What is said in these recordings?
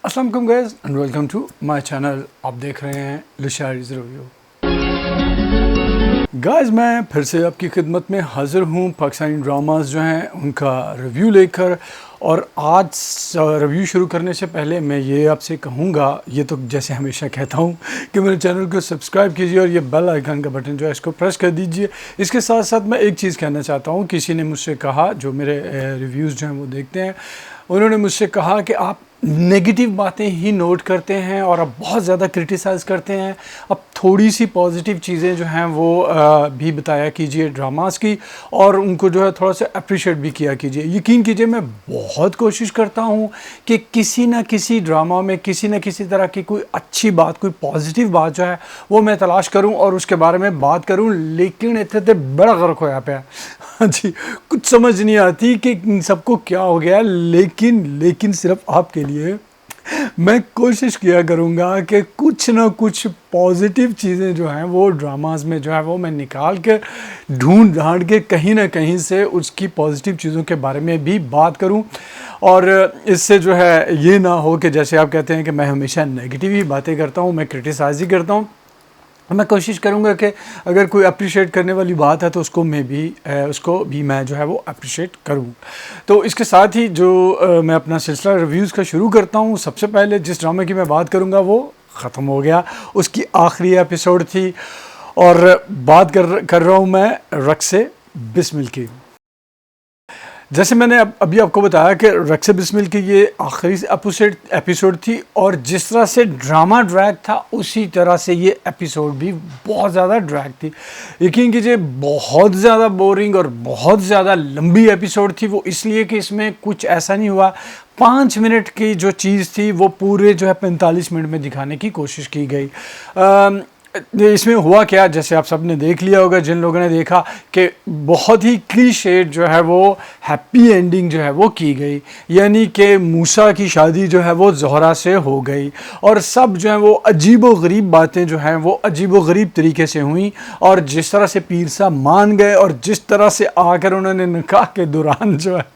अस्सलाम वालेकुम guys and welcome to my channel. आप देख रहे हैं लिशारीज रिव्यू। गाइस मैं फिर से आपकी खिदमत में हाज़िर हूँ पाकिस्तानी ड्रामास जो हैं उनका रिव्यू लेकर। और आज रिव्यू शुरू करने से पहले मैं ये आपसे कहूँगा, ये तो जैसे हमेशा कहता हूँ कि मेरे चैनल को सब्सक्राइब कीजिए और ये बेल आइकन का बटन जो है इसको प्रेस कर दीजिए। इसके साथ साथ मैं एक चीज़ कहना चाहता हूँ, किसी ने मुझसे कहा, जो मेरे रिव्यूज़ जो हैं वो देखते हैं, उन्होंने मुझसे कहा कि आप नेगेटिव बातें ही नोट करते हैं और अब बहुत ज़्यादा क्रिटिसाइज़ करते हैं। अब थोड़ी सी पॉजिटिव चीज़ें जो हैं वो भी बताया कीजिए ड्रामास की, और उनको जो है थोड़ा सा अप्रिशिएट भी किया कीजिए। यकीन कीजिए मैं बहुत कोशिश करता हूं कि किसी ना किसी ड्रामा में किसी न किसी तरह की कोई अच्छी बात, कोई पॉजिटिव बात जो है वो मैं तलाश करूं और उसके बारे में बात करूं, लेकिन इतने बड़ा गर्क होया पे। हाँ जी, कुछ समझ नहीं आती कि इन सबको क्या हो गया। लेकिन सिर्फ आपके लिए मैं कोशिश किया करूँगा कि कुछ ना कुछ पॉजिटिव चीज़ें जो हैं वो ड्रामास में जो है वो मैं निकाल के ढूंढ ढांड के कहीं ना कहीं से उसकी पॉजिटिव चीज़ों के बारे में भी बात करूं। और इससे जो है ये ना हो कि जैसे आप कहते हैं कि मैं हमेशा नेगेटिव ही बातें करता हूं, मैं क्रिटिसाइज़ ही करता हूं। मैं कोशिश करूंगा कि अगर कोई अप्रिशिएट करने वाली बात है तो उसको भी मैं जो है वो अप्रिशिएट करूं। तो इसके साथ ही जो मैं अपना सिलसिला रिव्यूज़ का शुरू करता हूं, सबसे पहले जिस ड्रामे की मैं बात करूंगा वो ख़त्म हो गया, उसकी आखिरी एपिसोड थी और बात कर रहा हूं मैं रक्से बिस्मिल की। जैसे मैंने अभी आपको बताया कि रक्से बिस्मिल की ये आखिरी एपिसोड थी, और जिस तरह से ड्रामा ड्रैग था उसी तरह से ये एपिसोड भी बहुत ज़्यादा ड्रैग थी। यकीन कीजिए बहुत ज़्यादा बोरिंग और बहुत ज़्यादा लंबी एपिसोड थी वो, इसलिए कि इसमें कुछ ऐसा नहीं हुआ। 5 मिनट की जो चीज़ थी वो पूरे जो है 45 मिनट में दिखाने की कोशिश की गई। इसमें हुआ क्या, जैसे आप सब ने देख लिया होगा, जिन लोगों ने देखा, कि बहुत ही क्लीशेड जो है वो हैप्पी एंडिंग जो है वो की गई। यानी कि मूसा की शादी जो है वो ज़ोहरा से हो गई और सब जो है वो अजीबो गरीब बातें जो हैं वो अजीबो गरीब तरीके से हुई। और जिस तरह से पीर साहब मान गए और जिस तरह से आकर उन्होंने निकाह के दौरान जो है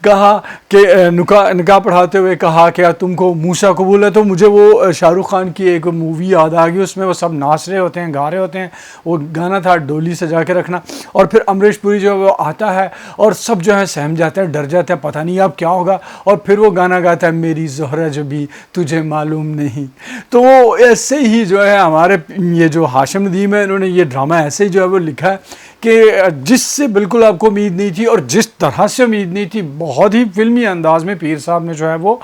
कहा कि निकाह पढ़ाते हुए कहा कि तुमको मूसा कबूल है, तो मुझे वो शाहरुख खान की एक मूवी याद आ गई। उसमें वो सब नाच रहे होते हैं, गा रहे होते हैं, वो गाना था डोली सजा के रखना। और फिर अमरीश पुरी जो है वो आता है और सब जो है सहम जाते हैं, डर जाते हैं, पता नहीं अब क्या होगा। और फिर वो गाना गाता है, मेरी ज़ोहरा जबी तुझे मालूम नहीं। तो ऐसे ही जो है हमारे ये जो हाशिम नदीम है, इन्होंने ये ड्रामा ऐसे ही जो है वो लिखा है कि जिससे बिल्कुल आपको उम्मीद नहीं थी और जिस तरह से उम्मीद नहीं थी, बहुत ही फिल्मी अंदाज में पीर साहब ने जो है वो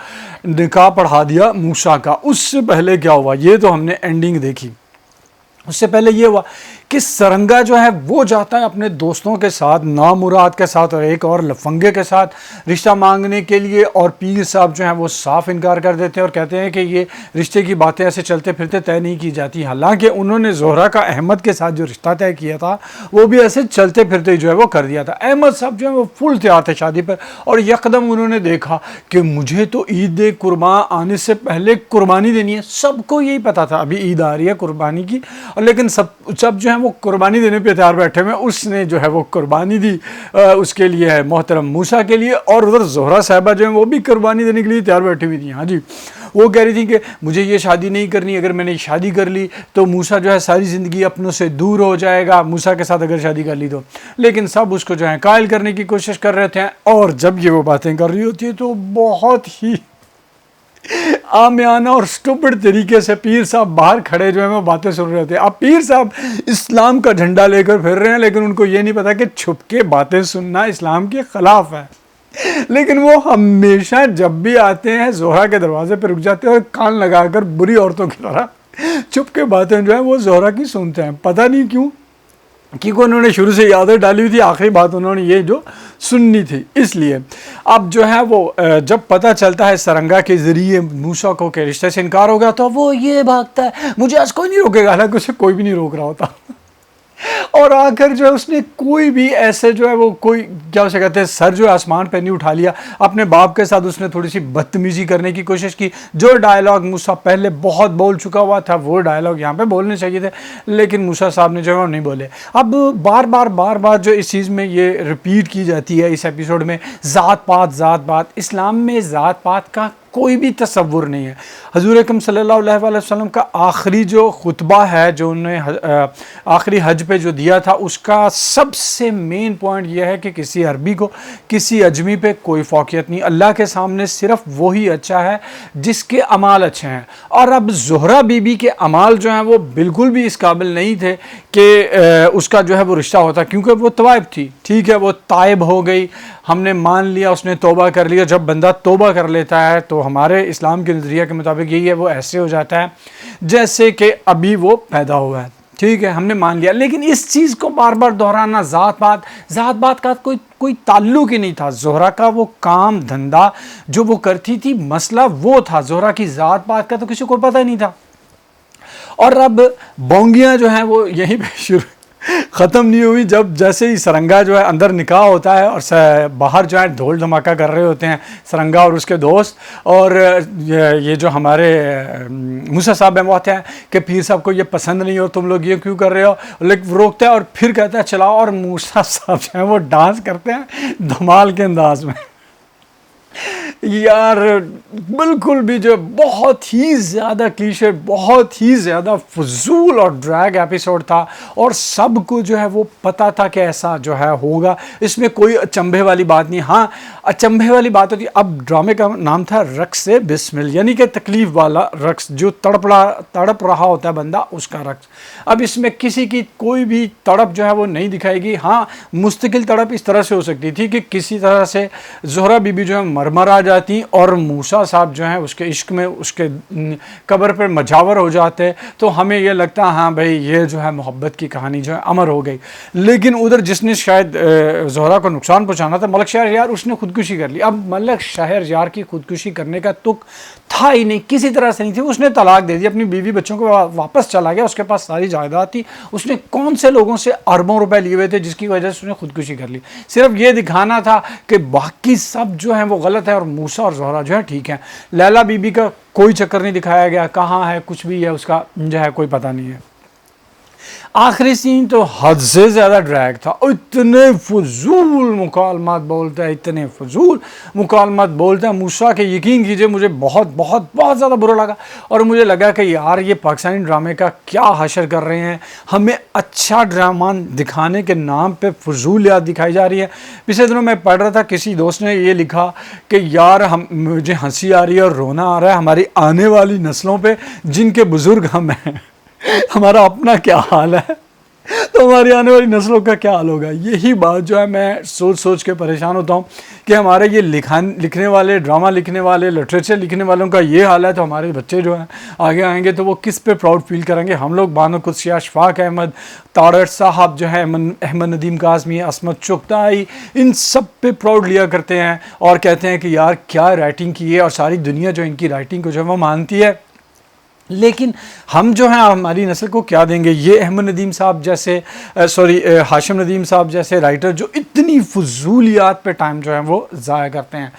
निकाह पढ़ा दिया मूसा का। उससे पहले क्या हुआ, ये तो हमने एंडिंग देखी। उससे पहले ये हुआ कि सरंगा जो है वो जाता है अपने दोस्तों के साथ, नामुराद के साथ और एक और लफंगे के साथ रिश्ता मांगने के लिए, और पीर साहब जो है वो साफ इनकार कर देते हैं और कहते हैं कि ये रिश्ते की बातें ऐसे चलते फिरते तय नहीं की जाती। हालांकि उन्होंने ज़ोहरा का अहमद के साथ जो रिश्ता तय किया था वो भी ऐसे चलते फिरते जो है वो कर दिया था। अहमद साहब जो है वो फुल तैयार थे शादी पर, और यकदम उन्होंने देखा कि मुझे तो ईद कुर्बान आने से पहले कुर्बानी देनी है। सबको यही पता था अभी ईद आ रही है कुर्बानी की, और लेकिन सब जो है वो कुर्बानी देने पे तैयार बैठे हुए। उसने जो है वो कुर्बानी दी उसके लिए है मोहतरम मूसा के लिए, और उधर ज़ोहरा साहिबा जो है वो भी कुर्बानी देने के लिए तैयार बैठी हुई थी। हाँ जी, वो कह रही थी कि मुझे ये शादी नहीं करनी, अगर मैंने शादी कर ली तो मूसा जो है सारी ज़िंदगी अपनों से दूर हो जाएगा, मूसा के साथ अगर शादी कर ली तो। लेकिन सब उसको जो है कायल करने की कोशिश कर रहे थे, और जब ये वो बातें कर रही होती है तो बहुत ही आमियाना और स्टूपिड तरीके से पीर साहब बाहर खड़े जो है वो बातें सुन रहे होते हैं। अब पीर साहब इस्लाम का झंडा लेकर फिर रहे हैं, लेकिन उनको ये नहीं पता कि छुप के बातें सुनना इस्लाम के खिलाफ है। लेकिन वो हमेशा जब भी आते हैं ज़ोहरा के दरवाजे पर रुक जाते हैं और कान लगाकर बुरी औरतों की तरह छुप के बातें जो है वो ज़ोहरा की सुनते हैं। पता नहीं क्यों, क्योंकि उन्होंने शुरू से आदत डाली हुई थी, आखिरी बात उन्होंने ये जो सुननी थी। इसलिए अब जो है वो जब पता चलता है सरंगा के ज़रिए मूसा को के रिश्ते से इनकार हो गया, तो वो ये भागता है, मुझे आज कोई नहीं रोकेगा। हालांकि उसे कोई भी नहीं रोक रहा होता। और आकर जो है उसने कोई भी ऐसे जो है वो कोई क्या उसे कहते हैं सर जो है आसमान पे नहीं उठा लिया। अपने बाप के साथ उसने थोड़ी सी बदतमीजी करने की कोशिश की। जो डायलॉग मूसा पहले बहुत बोल चुका हुआ था वो डायलॉग यहाँ पे बोलने चाहिए थे, लेकिन मूसा साहब ने जो है वो नहीं बोले। अब बार बार जो इस चीज़ में ये रिपीट की जाती है इस एपिसोड में, ज़ात पात इस्लाम में ज़ात पात का कोई भी तसव्वुर नहीं है। हज़ूर अकरम सल्लल्लाहु अलैहि वसल्लम का आखिरी जो खुतबा है जो उन्होंने आखिरी हज पे जो दिया था, उसका सबसे मेन पॉइंट यह है कि किसी अरबी को, किसी अजमी पे कोई फौकियत नहीं, अल्लाह के सामने सिर्फ वही अच्छा है जिसके अमाल अच्छे हैं। और अब ज़ोहरा बीबी के अमाल जो हैं वो बिल्कुल भी इस काबिल नहीं थे कि उसका जो है वो रिश्ता होता, क्योंकि वो तवाइब थी। ठीक है, वो ताइब हो गई, हमने मान लिया, उसने तौबा कर लिया। जब बंदा तौबा कर लेता है तो हमारे इस्लाम के नज़रिया के मुताबिक यही है, वो ऐसे हो जाता है जैसे कि अभी वो पैदा हुआ है। ठीक है, हमने मान लिया। लेकिन इस चीज़ को बार बार दोहराना, ज़ात बात का कोई ताल्लुक ही नहीं था। ज़ोहरा का वो काम धंधा जो वो करती थी, मसला वो था। ज़ोहरा की ज़ात पात का तो किसी को पता ही नहीं था। और अब बोंगियाँ जो हैं वो यहीं पे शुरू ख़त्म नहीं हुई। जब जैसे ही सरंगा जो है अंदर निकाह होता है और बाहर जो है ढोल धमाका कर रहे होते हैं सरंगा और उसके दोस्त, और ये जो हमारे मूसा साहब हैं वो आते हैं कि पीर साहब को ये पसंद नहीं हो, तुम लोग ये क्यों कर रहे हो, लेकिन रोकते हैं और फिर कहते हैं चलाओ, और मूसा साहब जो हैं वो डांस करते हैं धमाल के अंदाज में। यार बिल्कुल भी जो बहुत ही ज़्यादा क्लीशे, बहुत ही ज़्यादा फजूल और ड्रैग एपिसोड था, और सबको जो है वो पता था कि ऐसा जो है होगा। इसमें कोई अचंभे वाली बात नहीं। हाँ, अचंभे वाली बात होती, अब ड्रामे का नाम था रक्स बिस्मिल, यानी कि तकलीफ़ वाला रक्स, जो तड़प रहा होता है बंदा, उसका रक्स। अब इसमें किसी की कोई भी तड़प जो है वो नहीं दिखाएगी। हाँ, मुस्तकिल तड़प इस तरह से हो सकती थी कि किसी तरह से ज़ोहरा बीबी जो है मरमर आ जाती और मूसा साहब जो हैं उसके इश्क में उसके कब्र पर मजावर हो जाते, तो हमें यह लगता हाँ भाई ये जो है मोहब्बत की कहानी जो है अमर हो गई। लेकिन उधर जिसने शायद ज़ोहरा को नुकसान पहुंचाना था, मलक शहरयार, उसने खुदकुशी कर ली। अब मलक शहरयार की खुदकुशी करने का तुक था ही नहीं, किसी तरह से नहीं थी। उसने तलाक दे दी, अपनी बीवी बच्चों को वापस चला गया, उसके पास सारी जायदाद थी। उसने कौन से लोगों से अरबों रुपए लिए हुए थे जिसकी वजह से उसने खुदकुशी कर ली। सिर्फ ये दिखाना था कि बाकी सब जो है वो गलत है और मूसा और ज़ोहरा जो है ठीक है। लैला बीबी का कोई चक्कर नहीं दिखाया गया, कहाँ है कुछ भी है उसका जो है कोई पता नहीं है। आखिरी सीन तो हद से ज़्यादा ड्रैग था, इतने फजूल मुकालमात बोलता है, इतने फजूल मुकालमात बोलता है मूसा के, यकीन कीजिए मुझे बहुत बहुत बहुत ज़्यादा बुरा लगा। और मुझे लगा कि यार ये पाकिस्तानी ड्रामे का क्या हशर कर रहे हैं, हमें अच्छा ड्रामा दिखाने के नाम पे फजूलियात दिखाई जा रही है। पिछले दिनों मैं पढ़ रहा था, किसी दोस्त ने ये लिखा कि यार मुझे हंसी आ रही है और रोना आ रहा है हमारी आने वाली नस्लों पर, जिनके बुज़ुर्ग हम हैं। हमारा अपना क्या हाल है तो हमारी आने वाली नस्लों का क्या हाल होगा। यही बात जो है मैं सोच सोच के परेशान होता हूँ कि हमारे ये लिखने वाले, ड्रामा लिखने वाले, लिटरेचर लिखने वालों का ये हाल है, तो हमारे बच्चे जो हैं आगे आएंगे तो वो किस पे प्राउड फील करेंगे। हम लोग बानो कुदसिया, अशफाक अहमद, तारड़ साहब जो है, अहमद नदीम काज़मी, असमत चुगताई, इन सब पे प्राउड लिया करते हैं और कहते हैं कि यार क्या राइटिंग की है, और सारी दुनिया जो इनकी राइटिंग को जो है वो मानती है। लेकिन हम जो हैं हमारी नस्ल को क्या देंगे। ये अहमद नदीम साहब जैसे हाशिम नदीम साहब जैसे राइटर जो इतनी फजूलियात पे टाइम जो है वो ज़ाया करते हैं।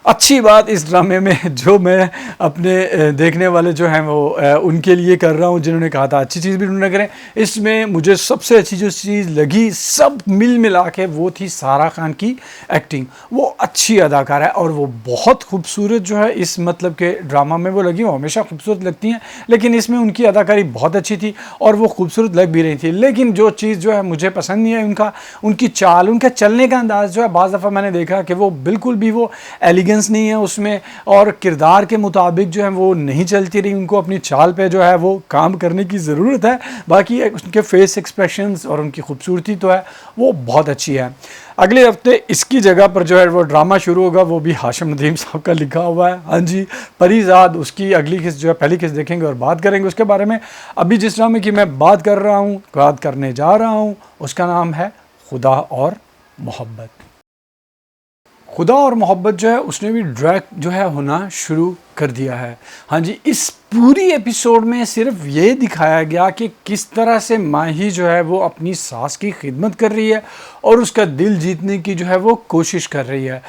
अच्छी बात इस ड्रामे में जो मैं अपने देखने वाले जो हैं वो उनके लिए कर रहा हूँ, जिन्होंने कहा था अच्छी चीज़ भी ढूंढना करें, इसमें मुझे सबसे अच्छी जो चीज़ लगी सब मिल मिला के वो थी सारा खान की एक्टिंग। वो अच्छी अदाकार है और वो बहुत खूबसूरत जो है इस मतलब के ड्रामा में वो लगी। वो हमेशा खूबसूरत लगती हैं, लेकिन इसमें उनकी अदाकारी बहुत अच्छी थी और वो खूबसूरत लग भी रही थी। लेकिन जो चीज़ जो है मुझे पसंद नहीं है उनकी चाल, उनका चलने का अंदाज़ जो है, बाज़ दफ़ा मैंने देखा कि वो बिल्कुल भी वो एलिगेंस नहीं है उसमें, और किरदार के मुताबिक जो है वो नहीं चलती रही। उनको अपनी चाल पे जो है वो काम करने की ज़रूरत है। बाकी उनके फेस एक्सप्रेशंस और उनकी खूबसूरती तो है वो बहुत अच्छी है। अगले हफ्ते इसकी जगह पर जो है वो ड्रामा शुरू होगा, वो भी हाशिम नदीम साहब का लिखा हुआ है। हाँ जी, परीज़ाद, उसकी अगली किस्त जो है पहली किस्त देखेंगे और बात करेंगे उसके बारे में। अभी जिस ड्रामे की मैं बात करने जा रहा हूँ उसका नाम है खुदा और मोहब्बत। खुदा और मोहब्बत जो है उसने भी ड्रैग जो है होना शुरू कर दिया है। हाँ जी, इस पूरी एपिसोड में सिर्फ ये दिखाया गया कि किस तरह से माही जो है वो अपनी सास की खिदमत कर रही है और उसका दिल जीतने की जो है वो कोशिश कर रही है।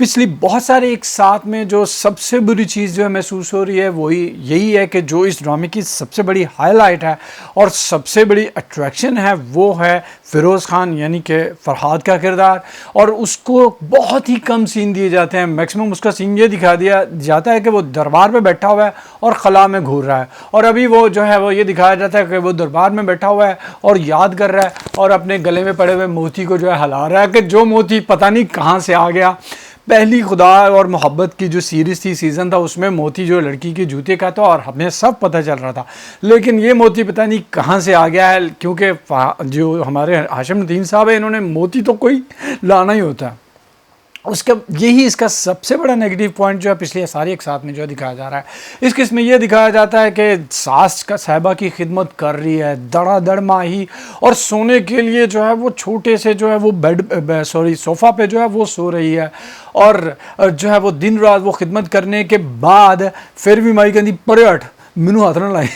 पिछली बहुत सारे एक साथ में जो सबसे बुरी चीज़ जो है महसूस हो रही है वही यही है कि जो इस ड्रामे की सबसे बड़ी हाईलाइट है और सबसे बड़ी अट्रैक्शन है वो है फ़िरोज़ खान यानी कि फ़रहाद का किरदार। और उसको बहुत ही कम सीन दिए जाते हैं। मैक्सिमम उसका सीन ये दिखा दिया जाता है कि वो दरबार में बैठा हुआ है और खला में घूर रहा है, और अभी वो जो है वो ये दिखाया जाता है कि वो दरबार में बैठा हुआ है और याद कर रहा है और अपने गले में पड़े हुए मोती को जो है हिला रहा है कि जो मोती पता नहीं कहाँ से आ गया। पहली खुदा और मोहब्बत की जो सीरीज़ थी, सीज़न था, उसमें मोती जो लड़की के जूते का था और हमें सब पता चल रहा था, लेकिन ये मोती पता नहीं कहाँ से आ गया है, क्योंकि जो हमारे हाशिम नदीम साहब है इन्होंने मोती तो कोई लाना ही होता है। उसका यही इसका सबसे बड़ा नेगेटिव पॉइंट जो है पिछले सारी एक साथ में जो दिखाया जा रहा है। इस किस्म में ये दिखाया जाता है कि सास का साहिबा की खिदमत कर रही है धड़ाधड़ माही, और सोने के लिए जो है वो छोटे से जो है वो सोफ़ा पे जो है वो सो रही है, और जो है वो दिन रात वो खिदमत करने के बाद फिर भी माई कहती परे हट मैनू हाथ ना लाई।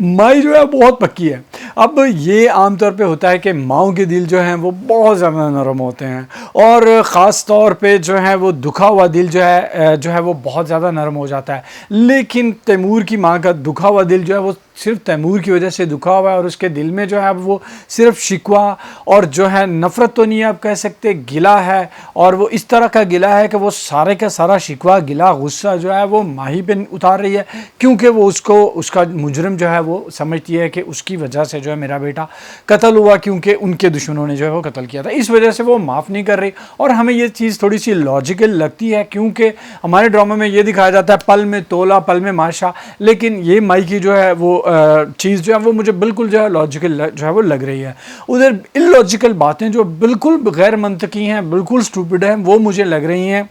माई जो है बहुत पक्की है। अब ये आमतौर पे होता है कि माओं के दिल जो हैं वो बहुत ज़्यादा नरम होते हैं, और ख़ास तौर पे जो है वो दुखा हुआ दिल जो है वो बहुत ज़्यादा नरम हो जाता है। लेकिन तैमूर की माँ का दुखा हुआ दिल जो है वो सिर्फ तैमूर की वजह से दुखा हुआ है, और उसके दिल में जो है वो सिर्फ शिकवा और जो है नफ़रत तो नहीं आप कह सकते, गिला है। और वो इस तरह का गिला है कि वो सारे का सारा शिकवा गिला गुस्सा जो है वो माही पे उतार रही है, क्योंकि वो उसको उसका मुजरिम जो है वो समझती है कि उसकी वजह से जो है मेरा बेटा कत्ल हुआ, क्योंकि उनके दुश्मनों ने जो है वो कत्ल किया था, इस वजह से वो माफ़ नहीं कर रही। और हमें ये चीज़ थोड़ी सी लॉजिकल लगती है, क्योंकि हमारे ड्रामा में ये दिखाया जाता है पल में तोला पल में माशा, लेकिन ये माई की जो है वो चीज़ जो है वो मुझे बिल्कुल जो है लॉजिकल जो है वो लग रही है। उधर इलॉजिकल बातें जो बिल्कुल गैर मंतकी हैं, बिल्कुल स्टूपिड हैं, वो मुझे लग रही हैं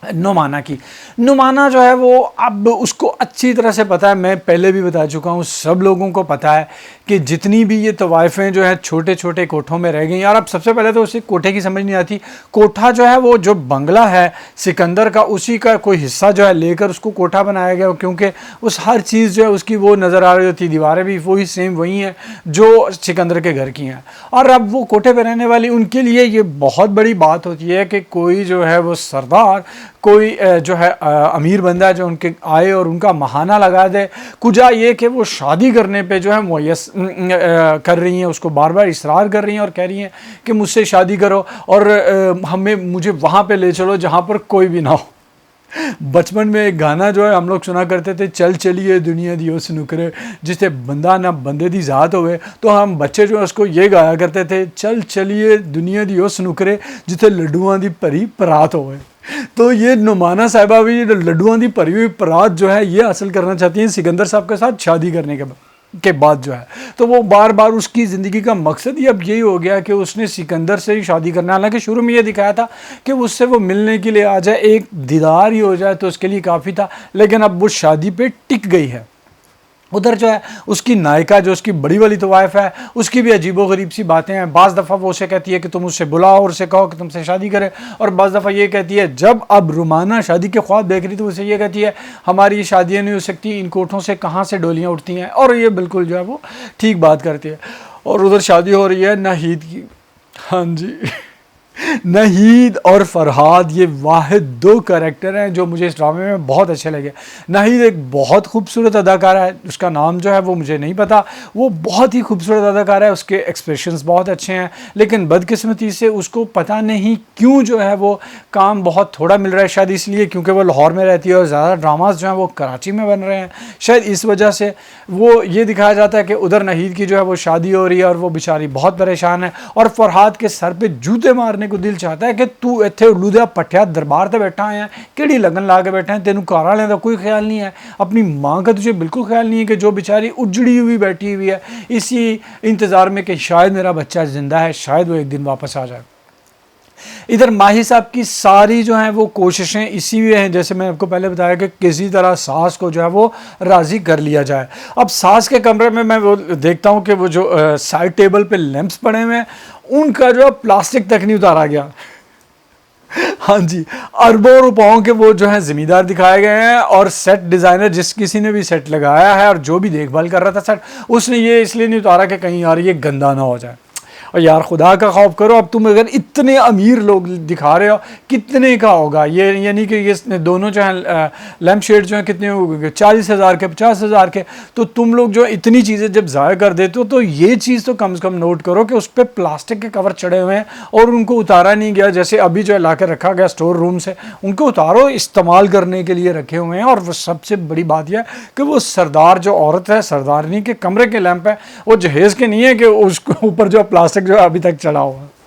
नुमाना की। नुमाना जो है वो अब उसको अच्छी तरह से पता है, मैं पहले भी बता चुका हूँ, सब लोगों को पता है कि जितनी भी ये तवाइफ़ें जो हैं छोटे छोटे कोठों में रह गई। और अब सबसे पहले तो उसे कोठे की समझ नहीं आती। कोठा जो है वो जो बंगला है सिकंदर का, उसी का कोई हिस्सा जो है लेकर उसको कोठा बनाया गया, क्योंकि उस हर चीज़ जो है उसकी वो नज़र आ रही होती, दीवारें भी वही सेम वही हैं जो सिकंदर के घर की हैं। और अब वो कोठे पर रहने वाली उनके लिए ये बहुत बड़ी बात होती है कि कोई जो है वो सरदार, कोई जो है अमीर बंदा जो उनके आए और उनका महाना लगा दे। कुजा ये कि वो शादी करने पे जो है मुयस कर रही हैं, उसको बार बार इसरार कर रही हैं और कह रही हैं कि मुझसे शादी करो और मुझे वहाँ पे ले चलो जहाँ पर कोई भी ना हो। बचपन में एक गाना जो है हम लोग सुना करते थे, चल चलिए दुनिया दी उस नुकरे जिसे बंदा ना बंदे दी ज़ात होवे, तो हम बच्चे जो है उसको ये गाया करते थे, चल चलिए दुनिया दी उस नुकरे जिथे लड्डुआं दी भरी परात होवे। तो ये नुमाना साहिबा भी लड्डुआं दी भरी हुई परात जो है ये हासिल करना चाहती हैं सिकंदर साहब के साथ शादी करने के बाद जो है। तो वो बार बार उसकी ज़िंदगी का मकसद ही अब यही हो गया कि उसने सिकंदर से ही शादी करना। हालांकि शुरू में ये दिखाया था कि उससे वो मिलने के लिए आ जाए, एक दीदार ही हो जाए तो उसके लिए काफ़ी था, लेकिन अब वो शादी पे टिक गई है। उधर जो है उसकी नायिका जो उसकी बड़ी वाली तवाइफ है, उसकी भी अजीबोगरीब सी बातें हैं। बाज़ दफ़ा वो उसे कहती है कि तुम उससे बुलाओ और उसे कहो कि तुमसे शादी करे, और बाज़ दफ़ा ये कहती है, जब अब रुमाना शादी के ख्वाब देख रही तो उसे ये कहती है हमारी शादियाँ नहीं हो सकती, इन कोठों से कहाँ से डोलियाँ उठती हैं, और ये बिल्कुल जो है वो ठीक बात करती है। और उधर शादी हो रही है नाहीद की। हाँ जी, नाहीद और फरहाद ये वाहिद दो कैरेक्टर हैं जो मुझे इस ड्रामे में बहुत अच्छे लगे। नाहीद एक बहुत खूबसूरत अदाकार है, उसका नाम जो है वो मुझे नहीं पता, वो बहुत ही खूबसूरत अदाकार है, उसके एक्सप्रेशंस बहुत अच्छे हैं, लेकिन बदकिस्मती से उसको पता नहीं क्यों जो है वो काम बहुत थोड़ा मिल रहा है। शायद इसलिए क्योंकि वो लाहौर में रहती है और ज़्यादा ड्रामाज जो हैं वो कराची में बन रहे हैं, शायद इस वजह से वो ये दिखाया जाता है कि उधर नाहीद की जो है वो शादी हो रही है और वो बेचारी बहुत परेशान है, और फरहाद के सर पर जूते मारने को दिल चाहता है कि तू इत्थे उल्लू दा पट्टिया दरबार ते बैठा है, केड़ी लगन ला के बैठा है, तेनू घर वाले का कोई ख्याल नहीं है, अपनी माँ का तुझे बिल्कुल ख्याल नहीं है कि जो बेचारी उजड़ी हुई बैठी हुई है इसी इंतज़ार में कि शायद मेरा बच्चा जिंदा है, शायद वो एक दिन वापस आ जाए। इधर माही साहब की सारी जो हैं वो कोशिशें इसी में हैं, जैसे मैं आपको पहले बताया कि किसी तरह सास को जो है वो राज़ी कर लिया जाए। अब सास के कमरे में मैं वो देखता हूँ कि वो जो साइड टेबल पे लैंप्स पड़े हुए हैं उनका जो प्लास्टिक तक नहीं उतारा गया। हाँ जी, अरबों रुपयों के वो जो है ज़मींदार दिखाए गए हैं, और सेट डिज़ाइनर जिस किसी ने भी सेट लगाया है और जो भी देखभाल कर रहा था सेट, उसने ये इसलिए नहीं उतारा कि कहीं यार ये गंदा ना हो जाए। और यार खुदा का खौफ करो, अब तुम अगर इतने अमीर लोग दिखा रहे हो कितने का होगा ये, यानी कि ये दोनों जो है लैम्प शेड जो है कितने होंगे, 40,000 के, 50,000 के। तो तुम लोग जो इतनी चीज़ें जब ज़ाया कर देते हो तो ये चीज़ तो कम से कम नोट करो कि उस पर प्लास्टिक के कवर चढ़े हुए हैं और उनको उतारा नहीं गया, जैसे अभी जो है ला कर रखा गया स्टोर रूम से, उनको उतारो, इस्तेमाल करने के लिए रखे हुए हैं। और वो सबसे बड़ी बात यह है कि वो सरदार जो औरत है, सरदारनी के कमरे के लैंप है, वो जहेज़ के नहीं है कि उसके ऊपर जो प्लास्टिक जो है अभी तक चढ़ा हुआ है।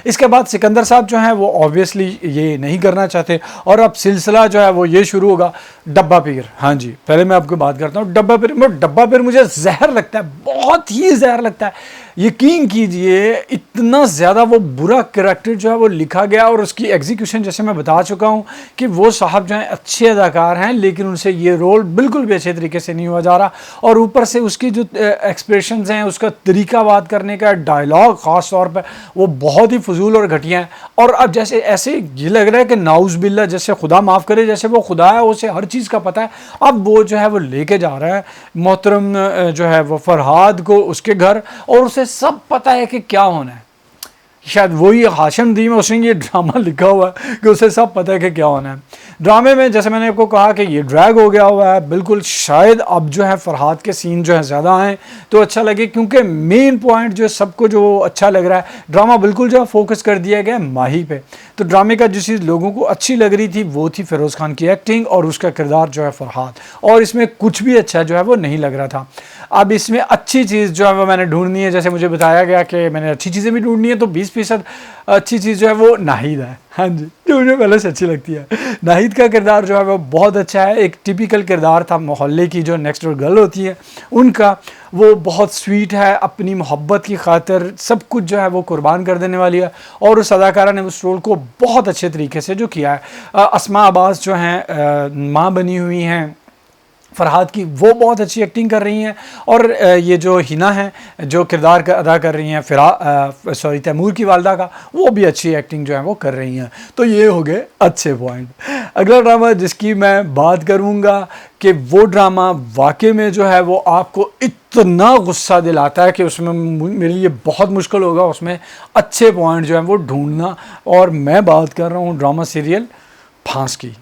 इसके बाद सिकंदर साहब जो हैं वो ऑब्वियसली ये नहीं करना चाहते और अब सिलसिला जो है वो ये शुरू होगा, डब्बा पीर। हाँ जी, पहले मैं आपको बात करता हूँ डब्बा पीर। डब्बा पीर मुझे जहर लगता है, बहुत ही जहर लगता है। यकीन कीजिए इतना ज़्यादा वो बुरा करैक्टर जो है वो लिखा गया और उसकी एग्जीक्यूशन, जैसे मैं बता चुका हूँ कि वो साहब जो हैं अच्छे अदाकार हैं, लेकिन उनसे ये रोल बिल्कुल भी अच्छे तरीके से नहीं हुआ जा रहा। और ऊपर से उसकी जो एक्सप्रेशंस हैं, उसका तरीका बात करने का, डायलॉग ख़ास तौर पर वो बहुत ही फजूल और घटिया है। और अब जैसे ऐसे ये लग रहा है कि नाउज़ बिल्ला, जैसे खुदा माफ़ करे, जैसे वो खुदा है, उसे हर चीज़ का पता है। अब वो जो है वो लेके जा रहा है मोहतरम जो है वो फरहाद को उसके घर, और उसे सब पता है कि क्या होना है। शायद वही हाशिम दी में उसने ये ड्रामा लिखा हुआ है कि उसे सब पता है कि क्या होना है। ड्रामे में जैसे मैंने आपको कहा कि ये ड्रैग हो गया हुआ है बिल्कुल। शायद अब जो है फरहाद के सीन जो है ज़्यादा आए तो अच्छा लगे, क्योंकि मेन पॉइंट जो सबको जो अच्छा लग रहा है, ड्रामा बिल्कुल जो है फोकस कर दिया गया माही पे। तो ड्रामे का जिस चीज़ लोगों को अच्छी लग रही थी वो थी फ़िरोज़ खान की एक्टिंग और उसका किरदार जो है फरहाद, और इसमें कुछ भी अच्छा जो है वो नहीं लग रहा था। अब इसमें अच्छी चीज़ जो है वो मैंने ढूंढनी है, जैसे मुझे बताया गया कि मैंने अच्छी चीज़ें भी ढूंढनी है, तो 20% अच्छी चीज़ जो है वो नाहिद है। हाँ जी, जो मुझे पहले से अच्छी लगती है। नाहिद का किरदार जो है वो बहुत अच्छा है। एक टिपिकल किरदार था मोहल्ले की जो नेक्स्ट डोर गर्ल होती है उनका, वो बहुत स्वीट है, अपनी मोहब्बत की खातिर सब कुछ जो है वो कुर्बान कर देने वाली है, और उस अदाकारा ने उस रोल को बहुत अच्छे तरीके से जो किया है। अस्मा अब्बास जो हैं माँ बनी हुई हैं फरहाद की, वो बहुत अच्छी एक्टिंग कर रही हैं। और ये जो हिना है जो किरदार का अदा कर रही हैं तैमूर की वालदा का, वो भी अच्छी एक्टिंग जो है वो कर रही हैं। तो ये हो गए अच्छे पॉइंट। अगला ड्रामा जिसकी मैं बात करूँगा कि वो ड्रामा वाकई में जो है वो आपको इतना गुस्सा दिलाता है कि उसमें मेरे लिए बहुत मुश्किल होगा उसमें अच्छे पॉइंट जो हैं वो ढूंढना। और मैं बात कर रहा हूँ ड्रामा सीरियल फांस की।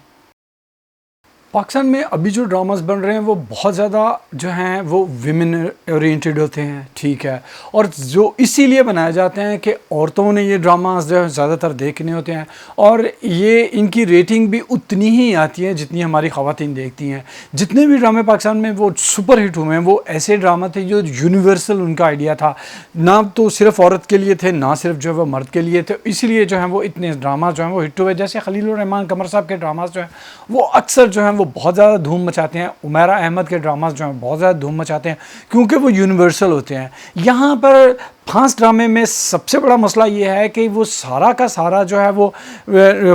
पाकिस्तान में अभी जो ड्रामास बन रहे हैं वो बहुत ज़्यादा जो हैं वो विमेन ओरिएंटेड होते हैं, ठीक है, और जो इसीलिए बनाए जाते हैं कि औरतों ने ये ड्रामास जो है ज़्यादातर देखने होते हैं, और ये इनकी रेटिंग भी उतनी ही आती है जितनी हमारी ख़वातीन देखती हैं। जितने भी ड्रामे पाकिस्तान में वो सुपर हिट हुए हैं वो ऐसे ड्रामा थे जो यूनिवर्सल उनका आइडिया था, ना तो सिर्फ औरत के लिए थे, ना सिर्फ जो है वो मर्द के लिए थे, इसलिए जो है वो इतने ड्रामा जो हैं वो हिट हुए। जैसे खलीलुर रहमान कमर साहब के ड्रामास जो हैं वो अक्सर जो हैं वो बहुत ज़्यादा धूम मचाते हैं। उमैरा अहमद के ड्रामास जो हैं बहुत ज़्यादा धूम मचाते हैं क्योंकि वो यूनिवर्सल होते हैं। यहाँ पर फांस ड्रामे में सबसे बड़ा मसला ये है कि वो सारा का सारा जो है वो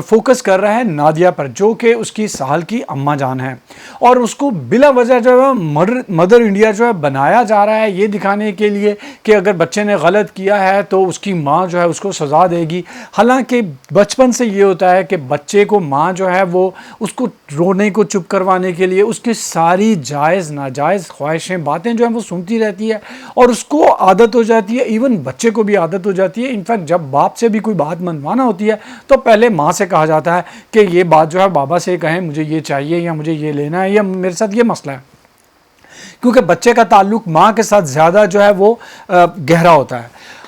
फोकस कर रहा है नादिया पर, जो कि उसकी साहल की अम्मा जान है, और उसको बिला वजह जो है मदर इंडिया जो है बनाया जा रहा है ये दिखाने के लिए कि अगर बच्चे ने गलत किया है तो उसकी माँ जो है उसको सज़ा देगी। हालांकि बचपन से ये होता है कि बच्चे को माँ जो है वो उसको रोने को चुप करवाने के लिए उसकी सारी जायज़ नाजायज़ ख्वाहिशें बातें जो हैं वो सुनती रहती है, और उसको आदत हो जाती है, इवन बच्चे को भी आदत हो जाती है। इनफैक्ट जब बाप से भी कोई बात मनवाना होती है तो पहले माँ से कहा जाता है कि ये बात जो है बाबा से कहें, मुझे ये चाहिए या मुझे ये लेना है या मेरे साथ ये मसला है, क्योंकि बच्चे का ताल्लुक माँ के साथ ज़्यादा जो है वो गहरा होता है।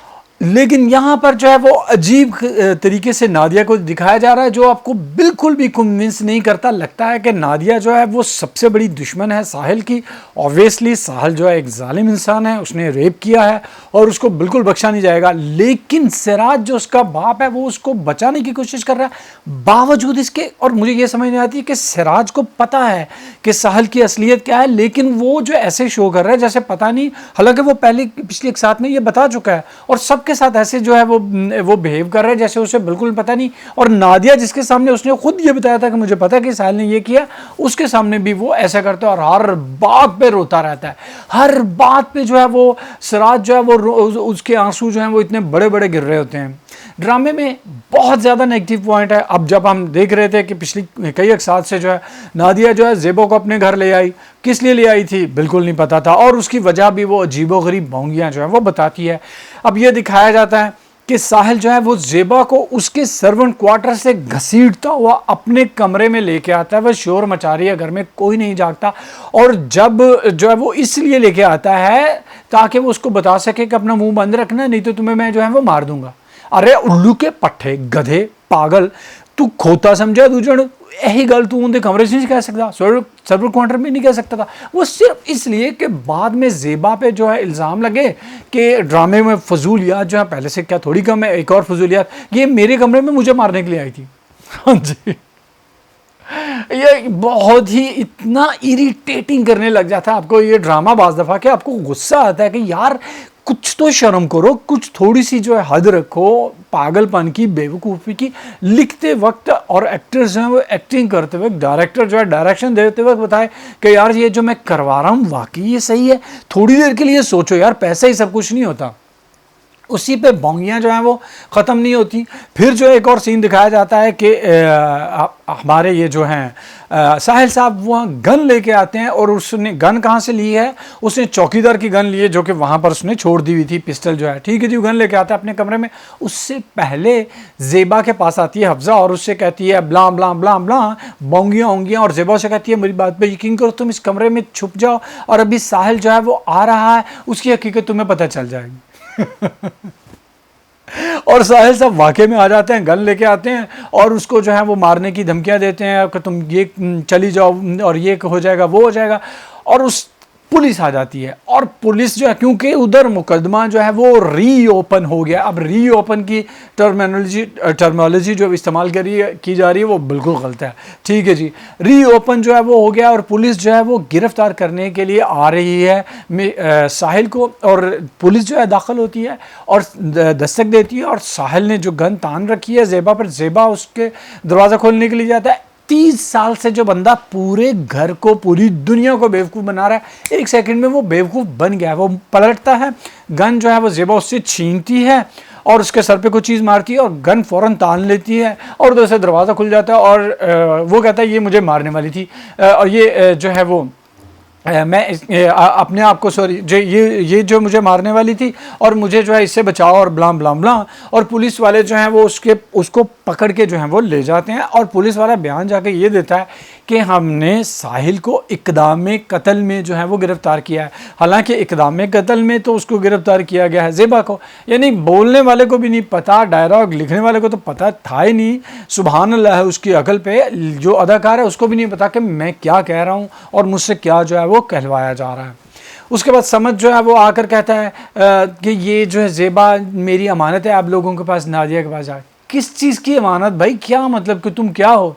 लेकिन यहाँ पर जो है वो अजीब तरीके से नादिया को दिखाया जा रहा है जो आपको बिल्कुल भी कन्विंस नहीं करता। लगता है कि नादिया जो है वो सबसे बड़ी दुश्मन है साहिल की। ऑब्वियसली साहिल जो है एक जालिम इंसान है, उसने रेप किया है और उसको बिल्कुल बख्शा नहीं जाएगा, लेकिन सिराज जो उसका बाप है वो उसको बचाने की कोशिश कर रहा है बावजूद इसके। और मुझे ये समझ नहीं आती है कि सिराज को पता है कि साहिल की असलियत क्या है, लेकिन वो जो ऐसे शो कर रहा है जैसे पता नहीं, हालांकि वो पहले पिछले एक साथ में ये बता चुका है और सबके साथ ऐसे जो है वो बिहेव कर रहा है जैसे उसे बिल्कुल पता नहीं। और नादिया जिसके सामने उसने खुद ये बताया था कि मुझे पता है कि साहिल ने ये किया, उसके सामने भी वो ऐसा करता है और हर बात पे रोता रहता है। हर बात पे जो है वो सिराज जो है वो उसके आंसू जो हैं वो इतने बड़े बड़े गिर रहे होते हैं। ड्रामे में बहुत ज़्यादा नेगेटिव पॉइंट है। अब जब हम देख रहे थे कि पिछली कई एक साल से जो है नादिया जो है ज़ेबा को अपने घर ले आई, किस लिए ले आई थी बिल्कुल नहीं पता था, और उसकी वजह भी वो अजीबोगरीब भोंगियाँ जो है वो बताती है। अब ये दिखाया जाता है कि साहिल जो है वो ज़ेबा को उसके सर्वेंट क्वार्टर से घसीटता हुआ अपने कमरे में लेके आता है। वह शोर मचा रही है, घर में कोई नहीं जागता, और जब जो है वो इसलिए लेके आता है ताकि वो उसको बता सके कि अपना मुंह बंद रखना, नहीं तो तुम्हें मैं जो है वो मार दूंगा। अरे उल्लू के पट्टे, गधे, पागल, तू खोता समझा दूजण, यही गल तू उनके कमरे से नहीं कह सकता, सर्वर क्वार्टर में नहीं कह सकता था। वो सिर्फ इसलिए कि बाद में ज़ेबा पे जो है इल्ज़ाम लगे कि ड्रामे में फजूलियात जो है पहले से क्या थोड़ी कम है, एक और फजूलियात, ये मेरे कमरे में मुझे मारने के लिए आई थी। हाँ जी, ये बहुत ही इतना इरिटेटिंग करने लग जाता है आपको ये ड्रामा बाज़ दफ़ा कि आपको गुस्सा आता है कि यार कुछ तो शर्म करो, कुछ थोड़ी सी जो है हद रखो पागलपन की, बेवकूफ़ी की। लिखते वक्त और एक्टर्स जो हैं वो एक्टिंग करते वक्त, डायरेक्टर जो है डायरेक्शन देते वक्त बताए कि यार ये जो मैं करवा रहा हूँ वाकई ये सही है, थोड़ी देर के लिए सोचो यार, पैसा ही सब कुछ नहीं होता। उसी पे बोंगियाँ जो हैं वो ख़त्म नहीं होती। फिर जो एक और सीन दिखाया जाता है कि हमारे ये जो हैं साहिल साहब वहाँ गन लेके आते हैं, और उसने गन कहाँ से ली है, उसने चौकीदार की गन ली है जो कि वहाँ पर उसने छोड़ दी हुई थी, पिस्टल जो है, ठीक है जी। गन लेके आता है अपने कमरे में। उससे पहले ज़ेबा के पास आती है हफ्जा और उससे कहती है ब्ला ब्ला ब्ला ब्ला बोंगियाँ होंगियाँ, और ज़ेबा से कहती है मेरी बात पर यकीन करो, तुम इस कमरे में छुप जाओ और अभी साहिल जो है वो आ रहा है, उसकी हकीकत तुम्हें पता चल जाएगी। और साहिल साहब वाकई में आ जाते हैं, गन लेके आते हैं और उसको जो है वो मारने की धमकियां देते हैं कि तुम ये चली जाओ और ये हो जाएगा वो हो जाएगा। और उस पुलिस आ जाती है, और पुलिस जो है क्योंकि उधर मुकदमा जो है वो रीओपन हो गया। अब रीओपन की टर्मिनोलॉजी जो इस्तेमाल की जा रही है वो बिल्कुल गलत है, ठीक है जी। रीओपन जो है वो हो गया और पुलिस जो है वो गिरफ्तार करने के लिए आ रही है साहिल को, और पुलिस जो है दाखिल होती है और दस्तक देती है, और साहिल ने जो गन तान रखी है ज़ेबा पर, ज़ेबा उसके दरवाज़ा खोलने के लिए जाता है। 30 साल से जो बंदा पूरे घर को, पूरी दुनिया को बेवकूफ़ बना रहा है, एक सेकंड में वो बेवकूफ़ बन गया है। वो पलटता है, गन जो है वो ज़ेबा उससे छीनती है और उसके सर पे कुछ चीज़ मारती है और गन फ़ौरन तान लेती है, और उधर से दरवाज़ा खुल जाता है और वो कहता है ये मुझे मारने वाली थी, और ये जो है वो मैं अपने आप को सॉरी जो ये जो मुझे मारने वाली थी और मुझे जो है इससे बचाओ और ब्लाम ब्लाम ब्लाम। और पुलिस वाले जो हैं वो उसको पकड़ के जो हैं वो ले जाते हैं, और पुलिस वाला बयान जाके ये देता है कि हमने साहिल को इक़दाम कत्ल में जो है वो गिरफ़्तार किया है। हालांकि इक़दाम कत्ल में तो उसको गिरफ़्तार किया गया है ज़ेबा को, यानी बोलने वाले को भी नहीं पता, डायलॉग लिखने वाले को तो पता था ही नहीं, सुभान अल्लाह है उसकी अकल पे। जो अदाकार है उसको भी नहीं पता कि मैं क्या कह रहा हूँ और मुझसे क्या जो है वो कहलवाया जा रहा है। उसके बाद समझ जो है वो आकर कहता है कि ये जो है ज़ेबा मेरी अमानत है आप लोगों के पास, नादिया के पास जाए। किस चीज़ की अमानत भाई, क्या मतलब कि तुम क्या हो?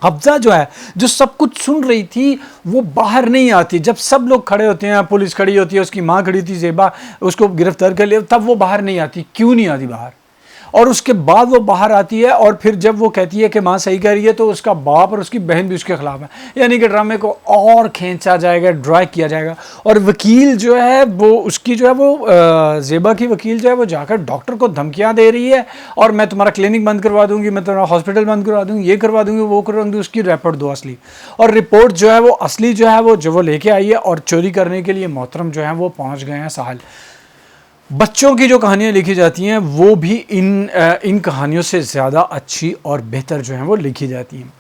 हफ्जा जो है जो सब कुछ सुन रही थी वो बाहर नहीं आती। जब सब लोग खड़े होते हैं, पुलिस खड़ी होती है, उसकी माँ खड़ी थी ज़ेबा उसको गिरफ्तार कर लिया, तब वो बाहर नहीं आती। क्यों नहीं आती बाहर? और उसके बाद वो बाहर आती है और फिर जब वो कहती है कि माँ सही कह रही है तो उसका बाप और उसकी बहन भी उसके खिलाफ है, यानी कि ड्रामे को और खींचा जाएगा, ड्राई किया जाएगा। और वकील जो है वो उसकी जो है वो ज़ेबा की वकील जो है वो जाकर डॉक्टर को धमकियाँ दे रही है, और मैं तुम्हारा क्लिनिक बंद करवा दूंगी, मैं तुम्हारा हॉस्पिटल बंद करवा दूंगी, ये करवा दूंगी, वो करवा दूंगी। उसकी रिपोर्ट दो असली, और रिपोर्ट जो है वो असली जो है वो जो वो लेके आई है, और चोरी करने के लिए मोहतरम जो है वो पहुँच गए हैं साहिल। बच्चों की जो कहानियाँ लिखी जाती हैं वो भी इन कहानियों से ज़्यादा अच्छी और बेहतर जो हैं वो लिखी जाती हैं।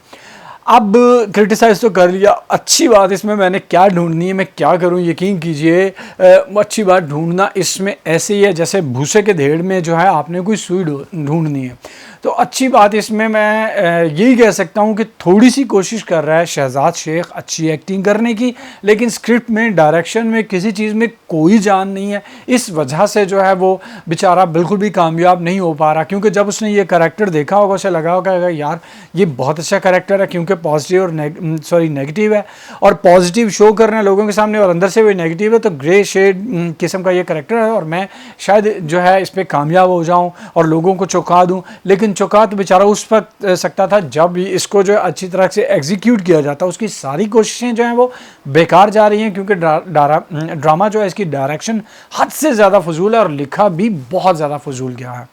अब क्रिटिसाइज़ तो कर लिया, अच्छी बात इसमें मैंने क्या ढूंढनी है, मैं क्या करूं? यकीन कीजिए अच्छी बात ढूंढना इसमें ऐसे ही है जैसे भूसे के ढेर में जो है आपने कोई सुई ढूंढनी है। तो अच्छी बात इसमें मैं यही कह सकता हूँ कि थोड़ी सी कोशिश कर रहा है शहजाद शेख अच्छी एक्टिंग करने की, लेकिन स्क्रिप्ट में, डायरेक्शन में, किसी चीज़ में कोई जान नहीं है। इस वजह से जो है वो बेचारा बिल्कुल भी कामयाब नहीं हो पा रहा, क्योंकि जब उसने ये कैरेक्टर देखा होगा उसे लगा होगा यार ये बहुत अच्छा कैरेक्टर है, क्योंकि पॉजिटिव और नेगेटिव है, और पॉजिटिव शो कर रहे हैं लोगों के सामने और अंदर से भी नेगेटिव है, तो ग्रे शेड किस्म का ये कैरेक्टर है और मैं शायद जो है इस पर कामयाब हो जाऊँ और लोगों को चौंका दूँ। लेकिन चौंका तो बेचारा उस वक्त सकता था जब इसको जो है अच्छी तरह से एग्जीक्यूट किया जाता। उसकी सारी कोशिशें जो हैं वो बेकार जा रही हैं, क्योंकि ड्रामा जो है इसकी डायरेक्शन हद से ज़्यादा फजूल है और लिखा भी बहुत ज़्यादा फजूल गया है।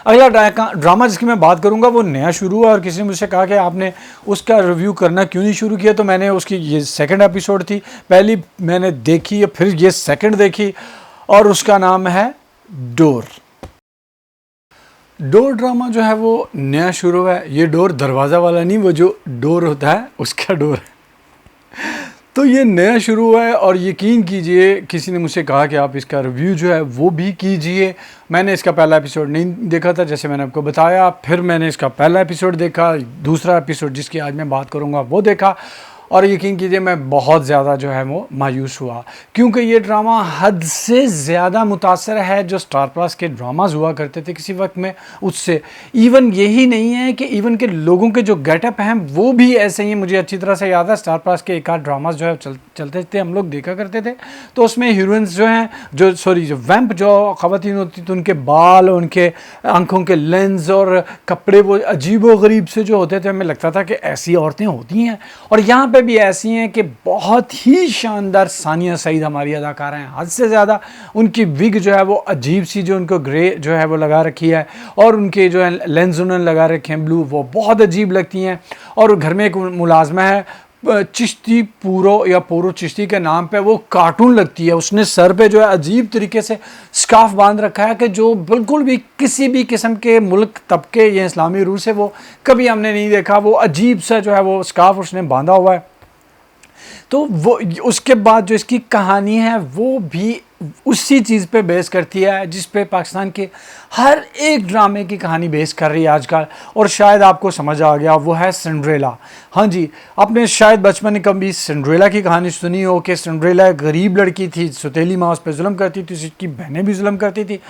अगला ड्रामा जिसकी मैं बात करूंगा वो नया शुरू हुआ और किसी ने मुझसे कहा कि आपने उसका रिव्यू करना क्यों नहीं शुरू किया, तो मैंने उसकी ये सेकंड एपिसोड थी, पहली मैंने देखी फिर ये सेकंड देखी और उसका नाम है डोर। डोर ड्रामा जो है वो नया शुरू है। ये डोर दरवाज़ा वाला नहीं, वो जो डोर होता है उसका डोर है। तो ये नया शुरू हुआ है और यकीन कीजिए किसी ने मुझसे कहा कि आप इसका रिव्यू जो है वो भी कीजिए। मैंने इसका पहला एपिसोड नहीं देखा था, जैसे मैंने आपको बताया, फिर मैंने इसका पहला एपिसोड देखा, दूसरा एपिसोड जिसकी आज मैं बात करूँगा वो देखा, और यकीन कीजिए मैं बहुत ज़्यादा जो है वो मायूस हुआ, क्योंकि ये ड्रामा हद से ज़्यादा मुतासर है जो स्टार प्लस के ड्रामाज हुआ करते थे किसी वक्त में उससे। इवन यही नहीं है कि इवन के लोगों के जो गेटअप हैं वो भी ऐसे ही। मुझे अच्छी तरह से याद है स्टार प्लस के एक आध ड्रामाज जो है चलते थे, हम लोग देखा करते थे, तो उसमें हीरोइंस जो हैं जो वैम्प जो ख़वातीन होती थी, उनके बाल, उनके आंखों के लेंस और कपड़े वो अजीबो गरीब से जो होते थे, हमें लगता था कि ऐसी औरतें होती हैं। और यहाँ भी ऐसी हैं कि बहुत ही शानदार सानिया सईद हमारी अदाकारा हैं, हद से ज़्यादा। उनकी विग जो है वो अजीब सी जो उनको ग्रे जो है वो लगा रखी है, और उनके जो है लेंस उन्होंने लगा रखे हैं ब्लू, वो बहुत अजीब लगती हैं। और घर में एक मुलाजमा है चिश्ती पोरो चिश्ती के नाम पे, वो कार्टून लगती है। उसने सर पे जो है अजीब तरीके से स्कार्फ बांध रखा है कि जो बिल्कुल भी किसी भी किस्म के मुल्क तबके या इस्लामी रूह से वो कभी हमने नहीं देखा। वो अजीब सा जो है वो स्कार्फ उसने बांधा हुआ है। तो वो उसके बाद जो इसकी कहानी है वो भी उसी चीज़ पे बेस करती है जिस पे पाकिस्तान के हर एक ड्रामे की कहानी बेस कर रही है आजकल। और शायद आपको समझ आ गया, वो है सिंड्रेला। हाँ जी, आपने शायद बचपन में कभी सिंड्रेला की कहानी सुनी हो कि सिंड्रेला एक गरीब लड़की थी, सौतेली माँ उस पर जुल्म करती थी, उसकी बहनें भी जुल्म करती थी।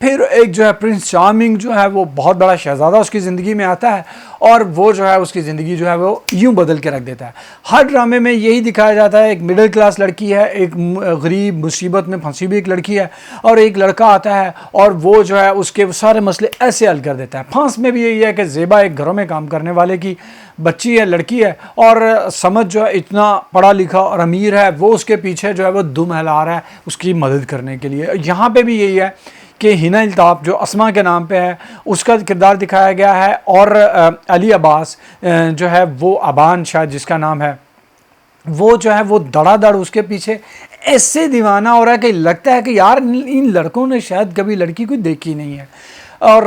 फिर एक जो है प्रिंस चार्मिंग जो है वो बहुत बड़ा शहजादा उसकी ज़िंदगी में आता है और वो जो है उसकी ज़िंदगी जो है वो यूँ बदल के रख देता है। हर ड्रामे में यही दिखाया जाता है, एक मिडिल क्लास लड़की है, एक गरीब मुसीबत में फंसी भी एक लड़की है, और एक लड़का आता है और वो जो है उसके सारे मसले ऐसे हल कर देता है। फांस में भी यही है कि ज़ेबा एक घरों में काम करने वाले की बच्ची है, लड़की है, और समझ जो है इतना पढ़ा लिखा और अमीर है, वो उसके पीछे जो है वो दुम हिला रहा है उसकी मदद करने के लिए। यहाँ पे भी यही है कि हिना अल्ताफ़ जो अस्मा के नाम पे है उसका किरदार दिखाया गया है, और अली अब्बास जो है वो अबान शायद जिसका नाम है, वो जो है वो धड़ाधड़ उसके पीछे ऐसे दीवाना हो रहा है कि लगता है कि यार इन लड़कों ने शायद कभी लड़की को देखी नहीं है। और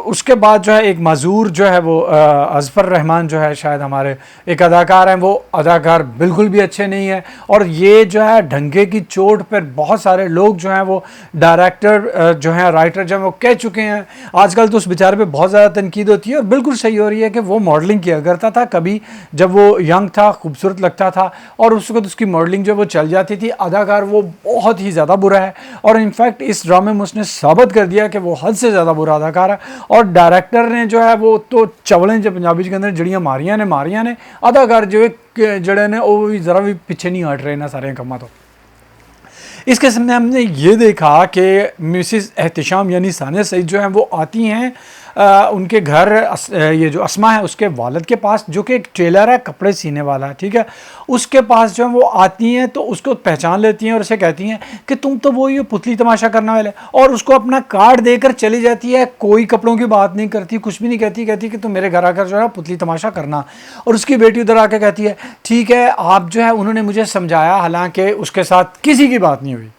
उसके बाद जो है एक मज़ूर जो है वो अज़फ़र रहमान जो है शायद हमारे एक अदाकार हैं, वो अदाकार बिल्कुल भी अच्छे नहीं है। और ये जो है ढंगे की चोट पर बहुत सारे लोग जो हैं वो डायरेक्टर जो हैं राइटर जो हैं वो कह चुके हैं। आजकल तो उस बेचारे पे बहुत ज़्यादा तनकीद होती है और बिल्कुल सही हो रही है कि वो मॉडलिंग किया करता था कभी जब वो यंग था, खूबसूरत लगता था, और उस वक्त उसकी मॉडलिंग जो वो चल जाती थी। अदाकार वो बहुत ही ज़्यादा बुरा है, और इनफैक्ट इस ड्रामे में उसने साबित कर दिया कि वो हद से ज़्यादा बुरा अदाकार है। और डायरेक्टर ने जो है वो तो चवलें जो पंजाबी के अंदर जड़ियाँ मारियां ने, अदाकार जो है जड़े ने वो भी ज़रा भी पीछे नहीं हट रहे ना सारे कमा। तो इस किस्म में हमने ये देखा कि मिसिस एहतिशाम यानी सानिया सईद जो हैं वो आती हैं उनके घर, ये जो अस्मा है उसके वालिद के पास, जो कि एक टेलर है, कपड़े सीने वाला है, ठीक है। उसके पास जो है वो आती हैं तो उसको पहचान लेती हैं और उसे कहती हैं कि तुम तो वो ये पुतली तमाशा करने वाले, और उसको अपना कार्ड देकर चली जाती है। कोई कपड़ों की बात नहीं करती, कुछ भी नहीं कहती, कहती कि तुम मेरे घर आकर जो है पुतली तमाशा करना। और उसकी बेटी उधर आकर कहती है ठीक है आप जो है, उन्होंने मुझे समझाया, हालांकि उसके साथ किसी की बात नहीं हुई।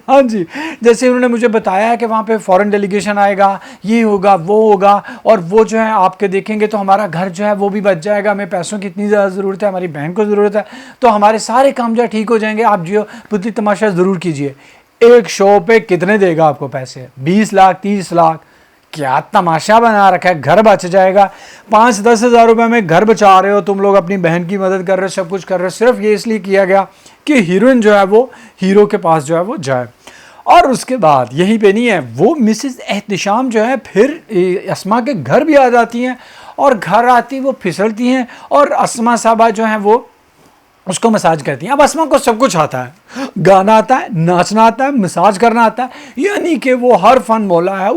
हाँ जी, जैसे उन्होंने मुझे बताया कि वहाँ पे फॉरेन डेलीगेशन आएगा, ये होगा वो होगा, और वो जो है आपके देखेंगे तो हमारा घर जो है वो भी बच जाएगा, हमें पैसों की इतनी ज़्यादा ज़रूरत है, हमारी बहन को ज़रूरत है, तो हमारे सारे काम जो है ठीक हो जाएंगे, आप जो पुतली तमाशा ज़रूर कीजिए। एक शो पे कितने देगा आपको पैसे? 20 लाख 30 लाख? क्या तमाशा बना रखा है, घर बच जाएगा। 5-10 हज़ार रुपये में घर बचा रहे हो तुम लोग, अपनी बहन की मदद कर रहे हो, सब कुछ कर रहे हो, सिर्फ ये इसलिए किया गया कि हीरोइन जो है वो हीरो के पास जो है वो जाए। और उसके बाद यहीं पे नहीं है, वो मिसेस एहतिशाम जो है फिर अस्मा के घर भी आ जाती हैं, और घर आती वो फिसलती हैं, और अस्मा साहबा जो हैं वो उसको मसाज करती हैं। अब अस्मा को सब कुछ आता है, गाना आता है, नाचना आता है, मसाज करना आता है, यानी कि वो हर फन मौला है।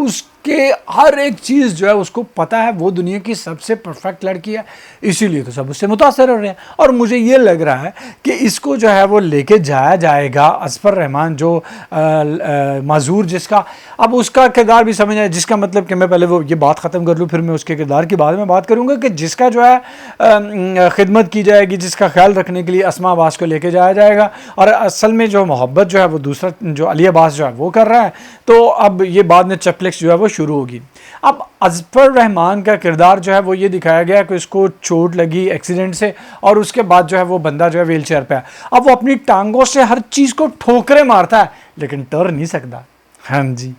कि हर एक चीज़ जो है उसको पता है, वो दुनिया की सबसे परफेक्ट लड़की है, इसीलिए तो सब उससे मुतासर हो रहे हैं। और मुझे ये लग रहा है कि इसको जो है वो लेके जाया जाएगा असफर रहमान, जो माजूर जिसका, अब उसका किरदार भी समझ आए, जिसका मतलब कि मैं पहले वो ये बात ख़त्म कर लूँ, फिर मैं उसके किरदार की बाद में बात करूँगा, कि जिसका जो है खिदमत की जाएगी, जिसका ख्याल रखने के लिए अस्मा अब्बास को लेके जाया जाएगा, और असल में जो मोहब्बत जो है वो दूसरा जो अली अब्बास जो है वो कर रहा है। तो अब ये बाद में चपलिक्स जो है वो शुरू होगी। अब असफर रहमान का किरदार जो है वो ये दिखाया गया कि उसको चोट लगी एक्सीडेंट से, और उसके बाद जो है वो बंदा जो है व्हील चेयर पे है। अब वो अपनी टांगों से हर चीज़ को ठोकरे मारता है, लेकिन टर नहीं सकता। हाँ जी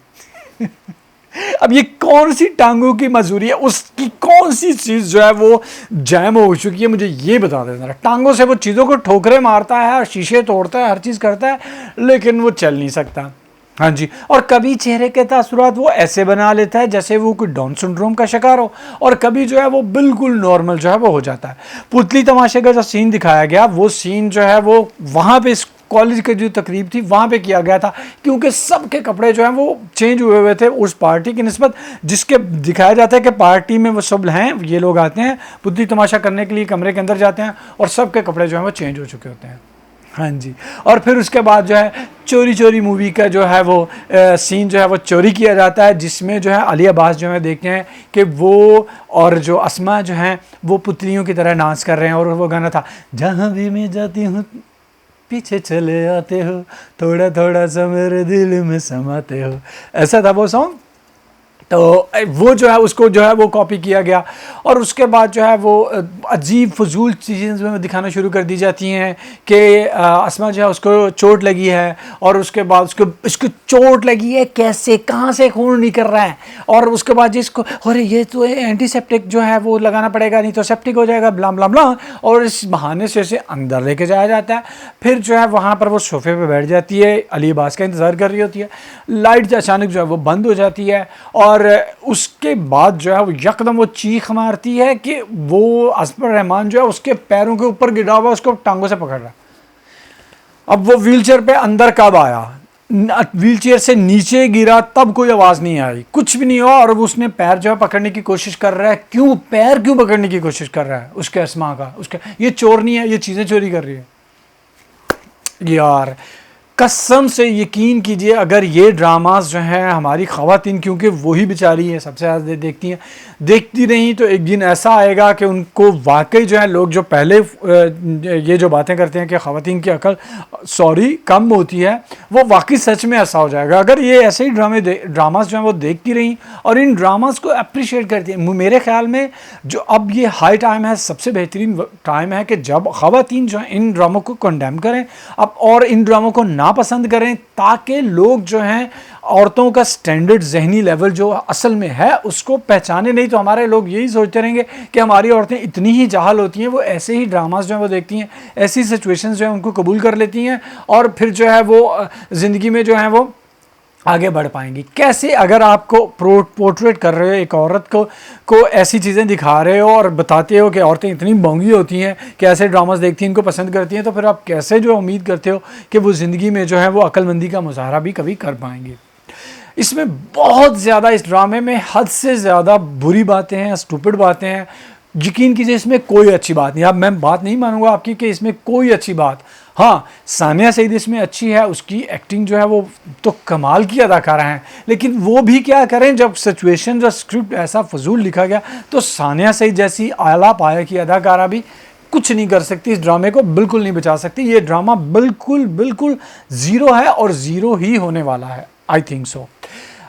अब ये कौन सी टांगों की मजबूरी है, उसकी कौन सी चीज़ जो है वो जैम हो चुकी है, मुझे ये बता देना। टांगों से वो चीज़ों को ठोकरे मारता है, शीशे तोड़ता है, हर चीज़ करता है, लेकिन वो चल नहीं सकता। हाँ जी, और कभी चेहरे के तासुरात वो ऐसे बना लेता है जैसे वो कोई डाउन सिंड्रोम का शिकार हो, और कभी जो है वो बिल्कुल नॉर्मल जो है वो हो जाता है। पुतली तमाशे का जो सीन दिखाया गया, वो सीन जो है वो वहाँ पे कॉलेज की जो तकरीब थी वहाँ पे किया गया था, क्योंकि सबके कपड़े जो हैं वो चेंज हुए हुए थे उस पार्टी की निस्बत, जिसके दिखाया जाता है कि पार्टी में वो सब हैं, ये लोग आते हैं पुतली तमाशा करने के लिए, कमरे के अंदर जाते हैं और सबके कपड़े जो हैं वो चेंज हो चुके होते हैं। हाँ जी, और फिर उसके बाद जो है चोरी चोरी मूवी का जो है वो सीन जो है वो चोरी किया जाता है, जिसमें जो है अली अब्बास जो है देखते हैं कि वो और जो अस्मा जो हैं वो पुतलियों की तरह डांस कर रहे हैं, और वो गाना था, जहाँ भी मैं जाती हूँ पीछे चले आते हो, थोड़ा थोड़ा सा मेरे दिल में समाते हो, ऐसा था वो सॉन्ग। तो वो जो है उसको जो है वो कॉपी किया गया, और उसके बाद जो है वो अजीब फजूल चीज़ें में दिखाना शुरू कर दी जाती हैं कि अस्मा जो है उसको चोट लगी है, और उसके बाद उसको चोट लगी है कैसे, कहाँ से खून निकल रहा है, और उसके बाद जिसको अरे ये तो एंटीसेप्टिक जो है वो लगाना पड़ेगा, नहीं तो सेप्टिक हो जाएगा, ब्ला ब्ला ब्ला, और इस बहाने से उसे अंदर लेके जाया जाता है। फिर जो है वहाँ पर वो सोफे पे बैठ जाती है, अली अब्बास का इंतज़ार कर रही होती है, लाइट अचानक जो है वो बंद हो जाती है, और उसके बाद जो है वो यकदम वो चीख मारती है कि वो असफर रहमान जो है उसके पैरों के ऊपर गिरा हुआ, उसको टांगों से पकड़ रहा है। अब वो व्हीलचेयर पे अंदर कब आया, व्हीलचेयर से नीचे गिरा तब कोई आवाज़ नहीं आई, कुछ भी नहीं हुआ, और उसने पैर जो है पकड़ने की कोशिश कर रहा है। क्यों पैर क्यों पकड़ने की कोशिश कर रहा है उसके अस्मा का, उसके ये चोर नहीं है, ये चीज़ें चोरी कर रही है। यार कसम से यकीन कीजिए, अगर ये ड्रामास जो हैं हमारी ख़वातीन, क्योंकि वही बेचारी हैं सबसे ज़्यादा देखती हैं, देखती नहीं तो एक दिन ऐसा आएगा कि उनको वाकई जो है लोग जो पहले ये जो बातें करते हैं कि ख़वातीन की अकल कम होती है, वो वाकई सच में ऐसा हो जाएगा। अगर ये ऐसे ही ड्रामास जो हैं वो देखती रहीं और इन ड्रामास को अप्रिशिएट करती हैं, मेरे ख्याल में जो अब ये हाई टाइम है, सबसे बेहतरीन टाइम है कि जब ख़वातीन जो हैं इन ड्रामों को कंडेम करें अब, और इन ड्रामों को नापसंद करें, ताकि लोग जो हैं औरतों का स्टैंडर्ड जहनी लेवल जो असल में है उसको पहचाने। नहीं तो हमारे लोग यही सोचते रहेंगे कि हमारी औरतें इतनी ही जाहल होती हैं, वो ऐसे ही ड्रामास जो है वो देखती हैं, ऐसी सिचुएशंस जो है उनको कबूल कर लेती हैं, और फिर जो है वो ज़िंदगी में जो है वो आगे बढ़ पाएंगी कैसे। अगर आपको पोर्ट्रेट कर रहे हो एक औरत को ऐसी चीज़ें दिखा रहे हो और बताते हो कि औरतें इतनी बोंगी होती हैं कि ऐसे ड्रामास देखती हैं, इनको पसंद करती हैं, तो फिर आप कैसे जो उम्मीद करते हो कि वो ज़िंदगी में जो है वो अक्लमंदी का मुजाहरा भी कभी कर पाएंगे। इसमें बहुत ज़्यादा, इस ड्रामे में हद से ज़्यादा बुरी बातें हैं, स्टूपिड बातें हैं। यकीन कीजिए इसमें कोई अच्छी बात नहीं। अब मैं बात नहीं मानूंगा आपकी कि इसमें कोई अच्छी बात, हाँ सानिया सईद इसमें अच्छी है, उसकी एक्टिंग जो है वो तो कमाल की अदाकारा हैं, लेकिन वो भी क्या करें जब सिचुएशन जो स्क्रिप्ट ऐसा फजूल लिखा गया, तो सानिया सईद जैसी आला पाया की अदाकारा भी कुछ नहीं कर सकती, इस ड्रामे को बिल्कुल नहीं बचा सकती। ये ड्रामा बिल्कुल ज़ीरो है और ज़ीरो ही होने वाला है, आई थिंक सो।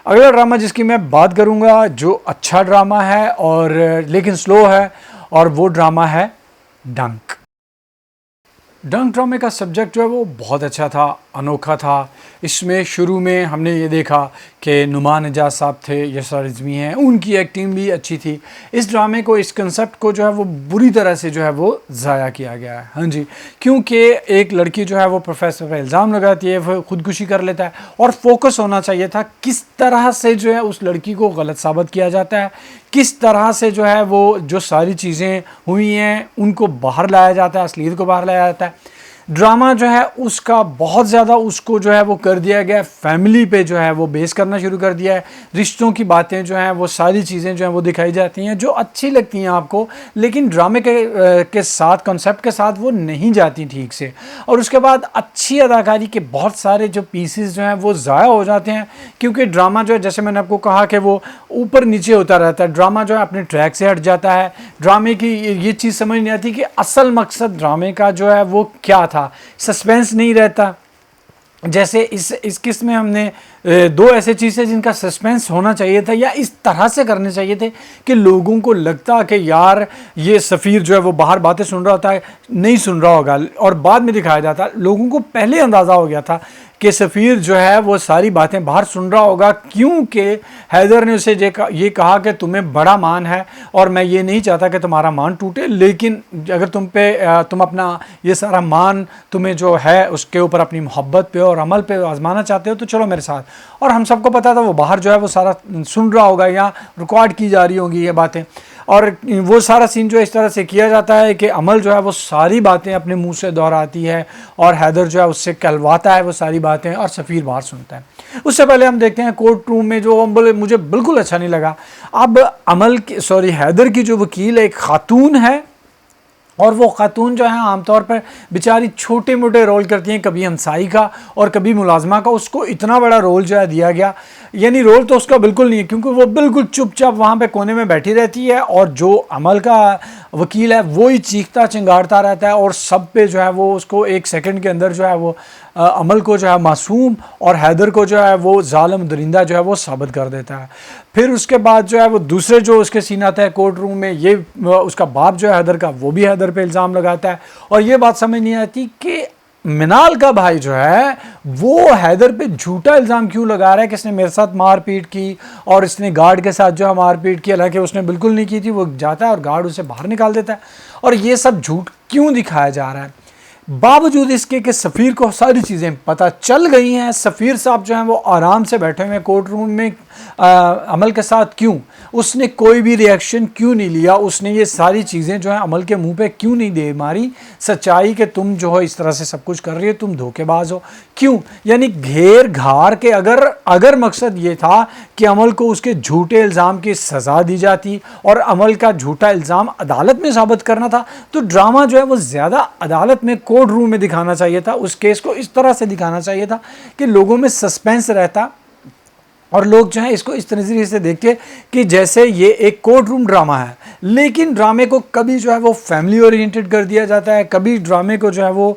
अगला ड्रामा जिसकी मैं बात करूँगा जो अच्छा ड्रामा है और लेकिन स्लो है, और वो ड्रामा है डंक। डंक ड्रामे का सब्जेक्ट जो है वो बहुत अच्छा था, अनोखा था। इसमें शुरू में हमने ये देखा कि नुमान एजाज साहब थे, यशरा रिजवी हैं, उनकी एक्टिंग भी अच्छी थी। इस ड्रामे को, इस कंसेप्ट को जो है वो बुरी तरह से जो है वो ज़ाया किया गया है। हाँ जी, क्योंकि एक लड़की जो है वो प्रोफेसर पर इल्ज़ाम लगाती है, वो खुदकुशी कर लेता है, और फोकस होना चाहिए था किस तरह से जो है उस लड़की को गलत साबित किया जाता है, किस तरह से जो है वो जो सारी चीज़ें हुई हैं उनको बाहर लाया जाता है, असलियत को बाहर लाया जाता है। ड्रामा जो है उसका बहुत ज़्यादा उसको जो है वो कर दिया गया, फैमिली पे जो है वो बेस करना शुरू कर दिया है, रिश्तों की बातें जो हैं वो सारी चीज़ें जो हैं वो दिखाई जाती हैं जो अच्छी लगती हैं आपको, लेकिन ड्रामे के साथ, कॉन्सेप्ट के साथ वो नहीं जाती ठीक से। और उसके बाद अच्छी अदाकारी के बहुत सारे जो पीसेस जो हैं वो ज़ाया हो जाते हैं, क्योंकि ड्रामा जो है, जैसे मैंने आपको कहा कि वो ऊपर नीचे होता रहता है, ड्रामा जो है अपने ट्रैक से हट जाता है। ड्रामे की ये चीज़ समझ नहीं आती कि असल मकसद ड्रामे का जो है वो क्या था, सस्पेंस नहीं रहता। जैसे इस किस्त में हमने दो ऐसे चीज़ें जिनका सस्पेंस होना चाहिए था, या इस तरह से करने चाहिए थे कि लोगों को लगता कि यार ये सफ़ीर जो है वो बाहर बातें सुन रहा होता है, नहीं सुन रहा होगा, और बाद में दिखाया जाता, लोगों को पहले अंदाज़ा हो गया था कि सफ़ीर जो है वो सारी बातें बाहर सुन रहा होगा, क्योंकि हैदर ने उसे ये कहा कि तुम्हें बड़ा मान है और मैं ये नहीं चाहता कि तुम्हारा मान टूटे, लेकिन अगर तुम अपना ये सारा मान तुम्हें जो है उसके ऊपर अपनी मोहब्बत पे और अमल पे आजमाना चाहते हो तो चलो मेरे साथ। और हम सबको पता था वो बाहर जो है वो सारा सुन रहा होगा या रिकॉर्ड की जा रही होंगी ये बातें, और वो सारा सीन जो इस तरह से किया जाता है कि अमल जो है वो सारी बातें अपने मुंह से दोहराती है और हैदर जो है उससे कहलवाता है वो सारी बातें, और सफ़ीर बाहर सुनता है। उससे पहले हम देखते हैं कोर्ट रूम में जो मुझे बिल्कुल अच्छा नहीं लगा। अब हैदर की जो वकील एक खातून है, और वो खातून जो है आमतौर पर बेचारी छोटे मोटे रोल करती हैं, कभी हमसाई का और कभी मुलाजमा का, उसको इतना बड़ा रोल जो है दिया गया, यानी रोल तो उसका बिल्कुल नहीं है, क्योंकि वो बिल्कुल चुपचाप वहाँ पे कोने में बैठी रहती है, और जो अमल का वकील है वो ही चीखता चिंगारता रहता है, और सब पे जो है वो उसको एक सेकंड के अंदर जो है वो अमल को जो है मासूम और हैदर को जो है वो जालिम दरिंदा जो है वो साबित कर देता है। फिर उसके बाद जो है वो दूसरे जो उसके सीन आता है कोर्ट रूम में, ये उसका बाप जो है हैदर का, वो भी हैदर पे इल्ज़ाम लगाता है, और ये बात समझ नहीं आती कि मिनाल का भाई जो है वो हैदर पे झूठा इल्ज़ाम क्यों लगा रहा है कि इसने मेरे साथ मारपीट की और इसने गार्ड के साथ जो है मारपीट की, हालांकि उसने बिल्कुल नहीं की थी। वो जाता है और गार्ड उसे बाहर निकाल देता है, और ये सब झूठ क्यों दिखाया जा रहा है, बावजूद इसके कि सफ़ीर को सारी चीज़ें पता चल गई हैं। सफ़ीर साहब जो हैं वो आराम से बैठे हुए कोर्ट रूम में अमल के साथ, क्यों उसने कोई भी रिएक्शन क्यों नहीं लिया, उसने ये सारी चीज़ें जो हैं अमल के मुंह पे क्यों नहीं दे मारी सच्चाई कि तुम जो हो इस तरह से सब कुछ कर रही हो, तुम धोखेबाज हो, क्यों? यानी घेर घार के अगर मकसद ये था कि अमल को उसके झूठे इल्ज़ाम की सज़ा दी जाती और अमल का झूठा इल्ज़ाम अदालत में साबित करना था, तो ड्रामा जो है वो ज़्यादा अदालत में कोर्ट रूम में दिखाना चाहिए था। उस केस को इस तरह से दिखाना चाहिए था कि लोगों में सस्पेंस रहता और लोग जो है इसको इस नज़रिए से देखते कि जैसे ये एक कोर्ट रूम ड्रामा है। लेकिन ड्रामे को कभी जो है वो फैमिली ओरिएंटेड कर दिया जाता है, कभी ड्रामे को जो है वो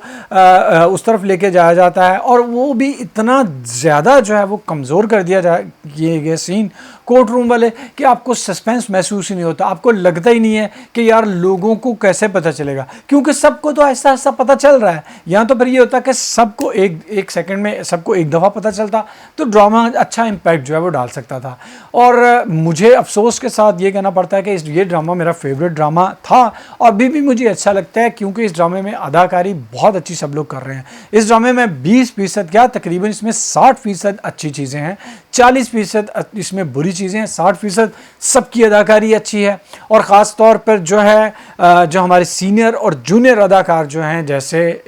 उस तरफ लेके जाया जाता है, और वो भी इतना ज़्यादा जो है वो कमज़ोर कर दिया किए गए सीन कोर्ट रूम वाले कि आपको सस्पेंस महसूस ही नहीं होता, आपको लगता ही नहीं है कि यार लोगों को कैसे पता चलेगा, क्योंकि सबको तो ऐसा ऐसा पता चल रहा है। यहाँ तो फिर ये होता कि सबको एक सेकंड में सबको एक दफ़ा पता चलता तो ड्रामा अच्छा इम्पैक्ट जो है वो डाल सकता था। और मुझे अफसोस के साथ ये कहना पड़ता है कि ये ड्रामा मेरा फेवरेट ड्रामा था, और अभी भी मुझे अच्छा लगता है, क्योंकि इस ड्रामे में अदाकारी बहुत अच्छी सब लोग कर रहे हैं। इस ड्रामे में 20% क्या तकरीबन इसमें 60% अच्छी चीज़ें हैं, 40% इसमें बुरी चीज़ें हैं, 60% सबकी अदाकारी अच्छी है। और ख़ास तौर पर जो है जो हमारे सीनियर और जूनियर अदाकार जो हैं, जैसे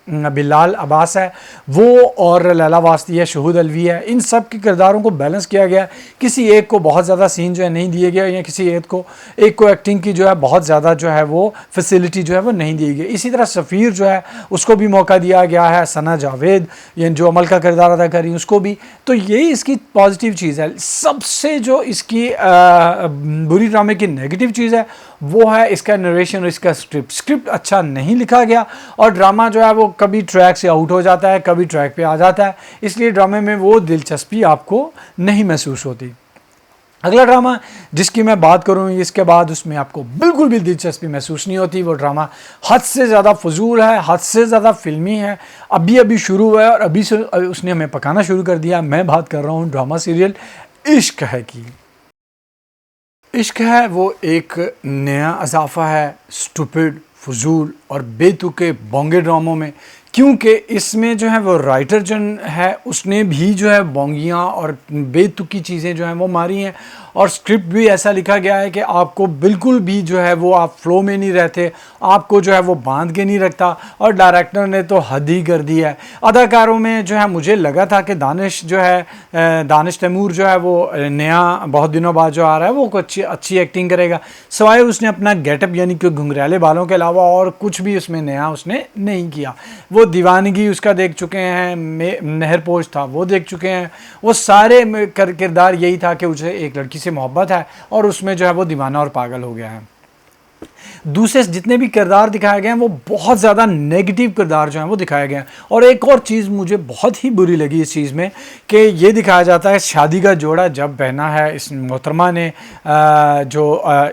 बिलाल अब्बास है वो, और लैला वास्ती है, शहूद अलवी है, इन सब के किरदारों को बैलेंस किया गया। किसी एक को बहुत ज़्यादा सीन जो है नहीं दिए गए, या किसी एक को एक्टिंग की जो है बहुत ज़्यादा जो है वो फैसिलिटी जो है वो नहीं दी गई। इसी तरह सफ़ीर जो है उसको भी मौका दिया गया है, सना जावेद यानी जो अमल का किरदार अदा करी उसको भी, तो यही इसकी पॉजिटिव चीज़ है। सबसे जो इसकी बुरी ड्रामे की नेगेटिव चीज़ है वो है इसका नरेशन और इसका स्क्रिप्ट अच्छा नहीं लिखा गया, और ड्रामा जो है वो कभी ट्रैक से आउट हो जाता है, कभी ट्रैक पे आ जाता है, इसलिए ड्रामे में वो दिलचस्पी आपको नहीं महसूस होती। अगला ड्रामा जिसकी मैं बात करूँ इसके बाद, उसमें आपको बिल्कुल भी दिलचस्पी महसूस नहीं होती। वो ड्रामा हद से ज़्यादा फजूल है, हद से ज़्यादा फिल्मी है, अभी शुरू हुआ है और अभी से उसने हमें पकाना शुरू कर दिया। मैं बात कर रहा हूँ ड्रामा सीरियल इश्क है की। इश्क है वो एक नया इजाफा है स्टूपिड, फजूल और बेतुके बोंगे ड्रामों में, क्योंकि इसमें जो है वो राइटर जो है उसने भी जो है बोंगियाँ और बेतुकी चीज़ें जो हैं वो मारी हैं, और स्क्रिप्ट भी ऐसा लिखा गया है कि आपको बिल्कुल भी जो है वो आप फ्लो में नहीं रहते, आपको जो है वो बांध के नहीं रखता। और डायरेक्टर ने तो हद ही कर दी है। अदाकारों में जो है मुझे लगा था कि दानिश जो है दानिश तैमूर जो है वो नया बहुत दिनों बाद जो आ रहा है वो अच्छी एक्टिंग करेगा, सिवाय उसने अपना गेटअप यानी कि घुंघराले बालों के अलावा और कुछ भी उसमें नया उसने नहीं किया। वो दीवानगी उसका देख चुके हैं, नहरपोश था वो देख चुके हैं, वो सारे किरदार यही था कि उसे एक लड़की से मोहब्बत है और उसमें जो है वो दीवाना और पागल हो गया है। दूसरे जितने भी किरदार दिखाए गए हैं वो बहुत ज़्यादा नेगेटिव किरदार जो हैं वो दिखाए गए हैं। और एक और चीज़ मुझे बहुत ही बुरी लगी इस चीज़ में कि ये दिखाया जाता है शादी का जोड़ा जब पहना है इस मोहतरमा ने,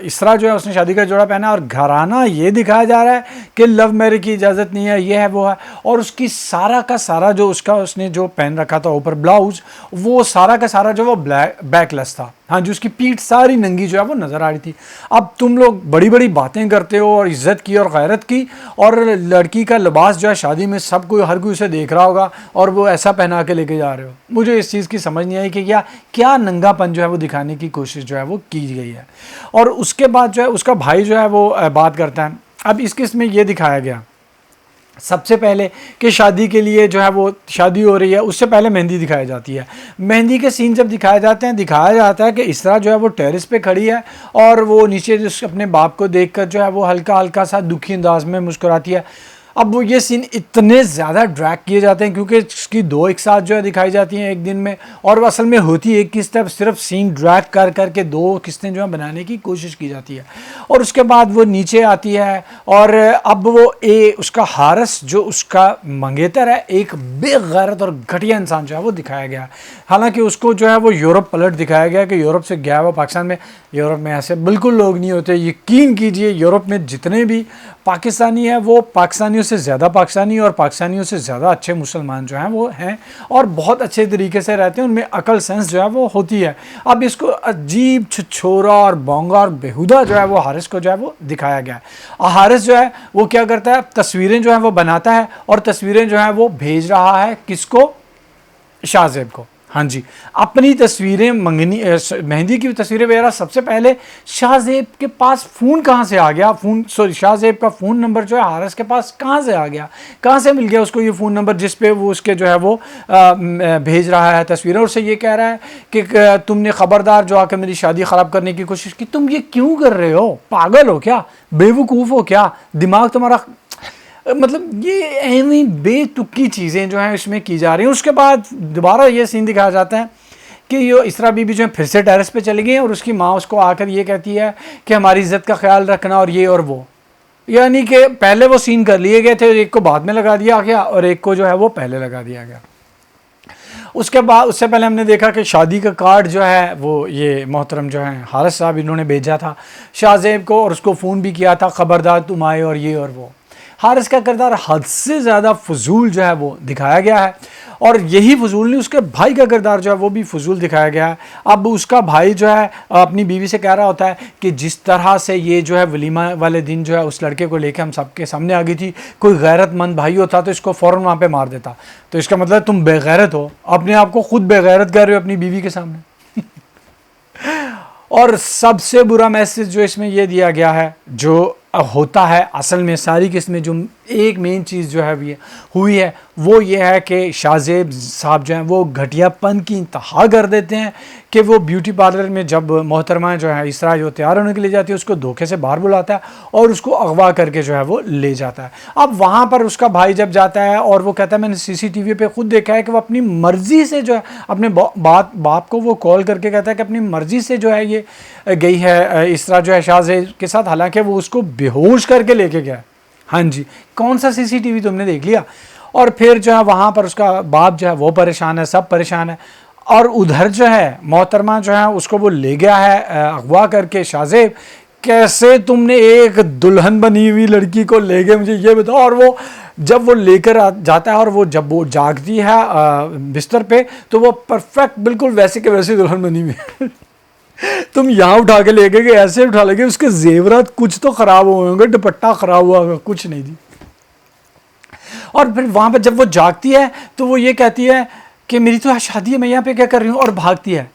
इसरा जो है उसने शादी का जोड़ा पहना, और घराना ये दिखाया जा रहा है कि लव मैरिज की इजाज़त नहीं है, ये है वो है। और उसकी सारा का सारा जो उसने जो पहन रखा था ऊपर ब्लाउज़, वो सारा का सारा जो वो बैकलेस था। हाँ जी, उसकी पीठ सारी नंगी जो है वो नज़र आ रही थी। अब तुम लोग बड़ी बड़ी बातें करते हो और इज़्ज़त की और गैरत की, और लड़की का लिबास जो है शादी में सब कोई हर कोई उसे देख रहा होगा और वो ऐसा पहना के लेके जा रहे हो। मुझे इस चीज़ की समझ नहीं आई कि क्या नंगापन जो है वो दिखाने की कोशिश जो है वो की गई है। और उसके बाद जो है उसका भाई जो है वो बात करता है। अब इस किस्म में ये दिखाया गया सबसे पहले कि शादी के लिए जो है वो शादी हो रही है, उससे पहले मेहंदी दिखाई जाती है। मेहंदी के सीन जब दिखाए जाते हैं, दिखाया जाता है कि इसरा जो है वो टेरेस पे खड़ी है और वो नीचे जो अपने बाप को देखकर जो है वो हल्का हल्का सा दुखी अंदाज में मुस्कुराती है। अब वो ये सीन इतने ज़्यादा ड्रैग किए जाते हैं क्योंकि इसकी दो एक साथ जो है दिखाई जाती हैं एक दिन में, और असल में होती एक किस्त है, सिर्फ सीन ड्रैग कर करके दो किस्तें जो है बनाने की कोशिश की जाती है। और उसके बाद वो नीचे आती है और अब वो उसका हारस जो उसका मंगेतर है, एक बेगैरत और घटिया इंसान जो है वो दिखाया गया। हालांकि उसको जो है वो यूरोप पलट दिखाया गया कि यूरोप से गया हुआ पाकिस्तान में। यूरोप में ऐसे बिल्कुल लोग नहीं होते, यकीन कीजिए। यूरोप में जितने भी पाकिस्तानी है वो पाकिस्तानियों से ज़्यादा पाकिस्तानी और पाकिस्तानियों से ज़्यादा अच्छे मुसलमान जो हैं वो हैं और बहुत अच्छे तरीके से रहते हैं, उनमें अकल सेंस जो है वो होती है। अब इसको अजीब छिछोरा और बोंगा और बेहुदा जो है वो हारिस को जो है वो दिखाया गया है। हारिस जो है वो क्या करता है, तस्वीरें जो है वो बनाता है और तस्वीरें जो है वो भेज रहा है किसको, शाहजेब को। हाँ जी, अपनी तस्वीरें मंगनी मेहंदी की तस्वीरें वगैरह सबसे पहले शाहजेब के पास फ़ोन कहाँ से आ गया, शाहजेब का फ़ोन नंबर जो है हारिस के पास कहाँ से आ गया, कहाँ से मिल गया उसको ये फ़ोन नंबर जिस पे वो उसके जो है वो भेज रहा है तस्वीरें। उससे ये कह रहा है कि तुमने ख़बरदार जो आकर मेरी शादी ख़राब करने की कोशिश की, तुम ये क्यों कर रहे हो, पागल हो क्या, बेवकूफ़ हो क्या, दिमाग तुम्हारा, मतलब ये ऐसी बेतुकी चीज़ें जो हैं इसमें की जा रही हैं। उसके बाद दोबारा ये सीन दिखाया जाता है कि ये इसरा बीबी जो है फिर से टेरेस पे चली गई और उसकी माँ उसको आकर ये कहती है कि हमारी इज़्ज़त का ख्याल रखना और ये और वो, यानी कि पहले वो सीन कर लिए गए थे, एक को बाद में लगा दिया गया और एक को जो है वो पहले लगा दिया गया। उसके बाद उससे पहले हमने देखा कि शादी का कार्ड जो है वो ये मोहतरम जो है हारिस साहब इन्होंने भेजा था शाहजेब को और उसको फ़ोन भी किया था, ख़बरदार तुम आए और ये और वो। हारिस का किरदार हद से ज़्यादा फजूल जो है वो दिखाया गया है और यही फजूल नहीं, उसके भाई का किरदार जो है वो भी फजूल दिखाया गया है। अब उसका भाई जो है अपनी बीवी से कह रहा होता है कि जिस तरह से ये जो है वलीमा वाले दिन जो है उस लड़के को लेकर हम सबके सामने आ गई थी, कोई गैरतमंद भाई होता तो इसको फ़ौरन वहाँ पे मार देता। तो इसका मतलब तुम बेगैरत हो, अपने आप को खुद बेगैरत कर रहे हो अपनी बीवी के सामने। और सबसे बुरा मैसेज जो इसमें ये दिया गया है जो होता है असल में सारी किस्में, जो एक मेन चीज़ जो है हुई है वो ये है कि शाहजेब साहब जो हैं वो घटियापन की इंतहा कर देते हैं कि वो ब्यूटी पार्लर में जब मोहतरमा जो है इसरा जो तैयार होने के लिए जाती है उसको धोखे से बाहर बुलाता है और उसको अगवा करके जो है वो ले जाता है। अब वहाँ पर उसका भाई जब जाता है और वो कहता है मैंने CCTV पे खुद देखा है कि वो अपनी मर्ज़ी से जो है अपने बाप को वो कॉल करके कहता है कि अपनी मर्ज़ी से जो है ये गई है इसरा जो है शाहजेब के साथ, हालांकि वो उसको बेहोश करके लेके गया। हाँ जी, कौन सा CCTV तुमने देख लिया। और फिर जो है वहाँ पर उसका बाप जो है वो परेशान है, सब परेशान है। और उधर जो है मोहतरमा जो है उसको वो ले गया है अगवा करके शाहजेब। कैसे तुमने एक दुल्हन बनी हुई लड़की को ले गए मुझे ये बताओ। और वो जब वो लेकर जाता है और वो जब वो जागती है बिस्तर पे तो वो परफेक्ट बिल्कुल वैसे के वैसे दुल्हन बनी हुई है। तुम यहाँ उठा के ले गए, ऐसे उठा लेके, उसके जेवरात कुछ तो ख़राब हुए होंगे, दुपट्टा ख़राब हुआ होगा, कुछ नहीं थी। और फिर वहाँ पर जब वो जागती है तो वो ये कहती है कि मेरी तो शादी है, मैं यहाँ पे क्या कर रही हूँ, और भागती है।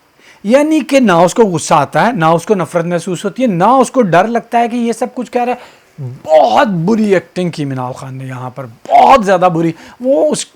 यानी कि ना उसको गुस्सा आता है, ना उसको नफरत महसूस होती है, ना उसको डर लगता है कि ये सब कुछ कह रहा है। बहुत बुरी एक्टिंग की मिनाल खान ने यहाँ पर, बहुत ज़्यादा बुरी। वो उस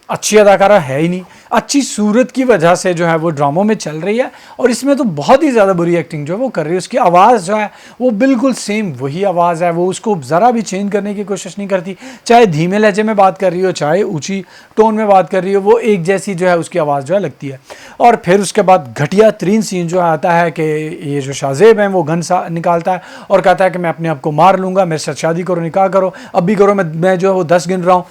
अच्छी अदाकारा है ही नहीं, अच्छी सूरत की वजह से जो है वो ड्रामों में चल रही है, और इसमें तो बहुत ही ज़्यादा बुरी एक्टिंग जो है वो कर रही है। उसकी आवाज़ जो है वो बिल्कुल सेम वही आवाज़ है, वो उसको ज़रा भी चेंज करने की कोशिश नहीं करती। चाहे धीमे लहजे में बात कर रही हो, चाहे ऊंची टोन में बात कर रही हो, वो एक जैसी जो है उसकी आवाज़ जो है लगती है। और फिर उसके बाद घटिया तरीन सीन जो आता है कि ये जो शाहजेब हैं वो गन निकालता है और कहता है कि मैं अपने आप को मार लूँगा, मेरे साथ शादी करो, निकाह करो, अब भी करो, मैं जो है वो 10 गिन रहा हूँ।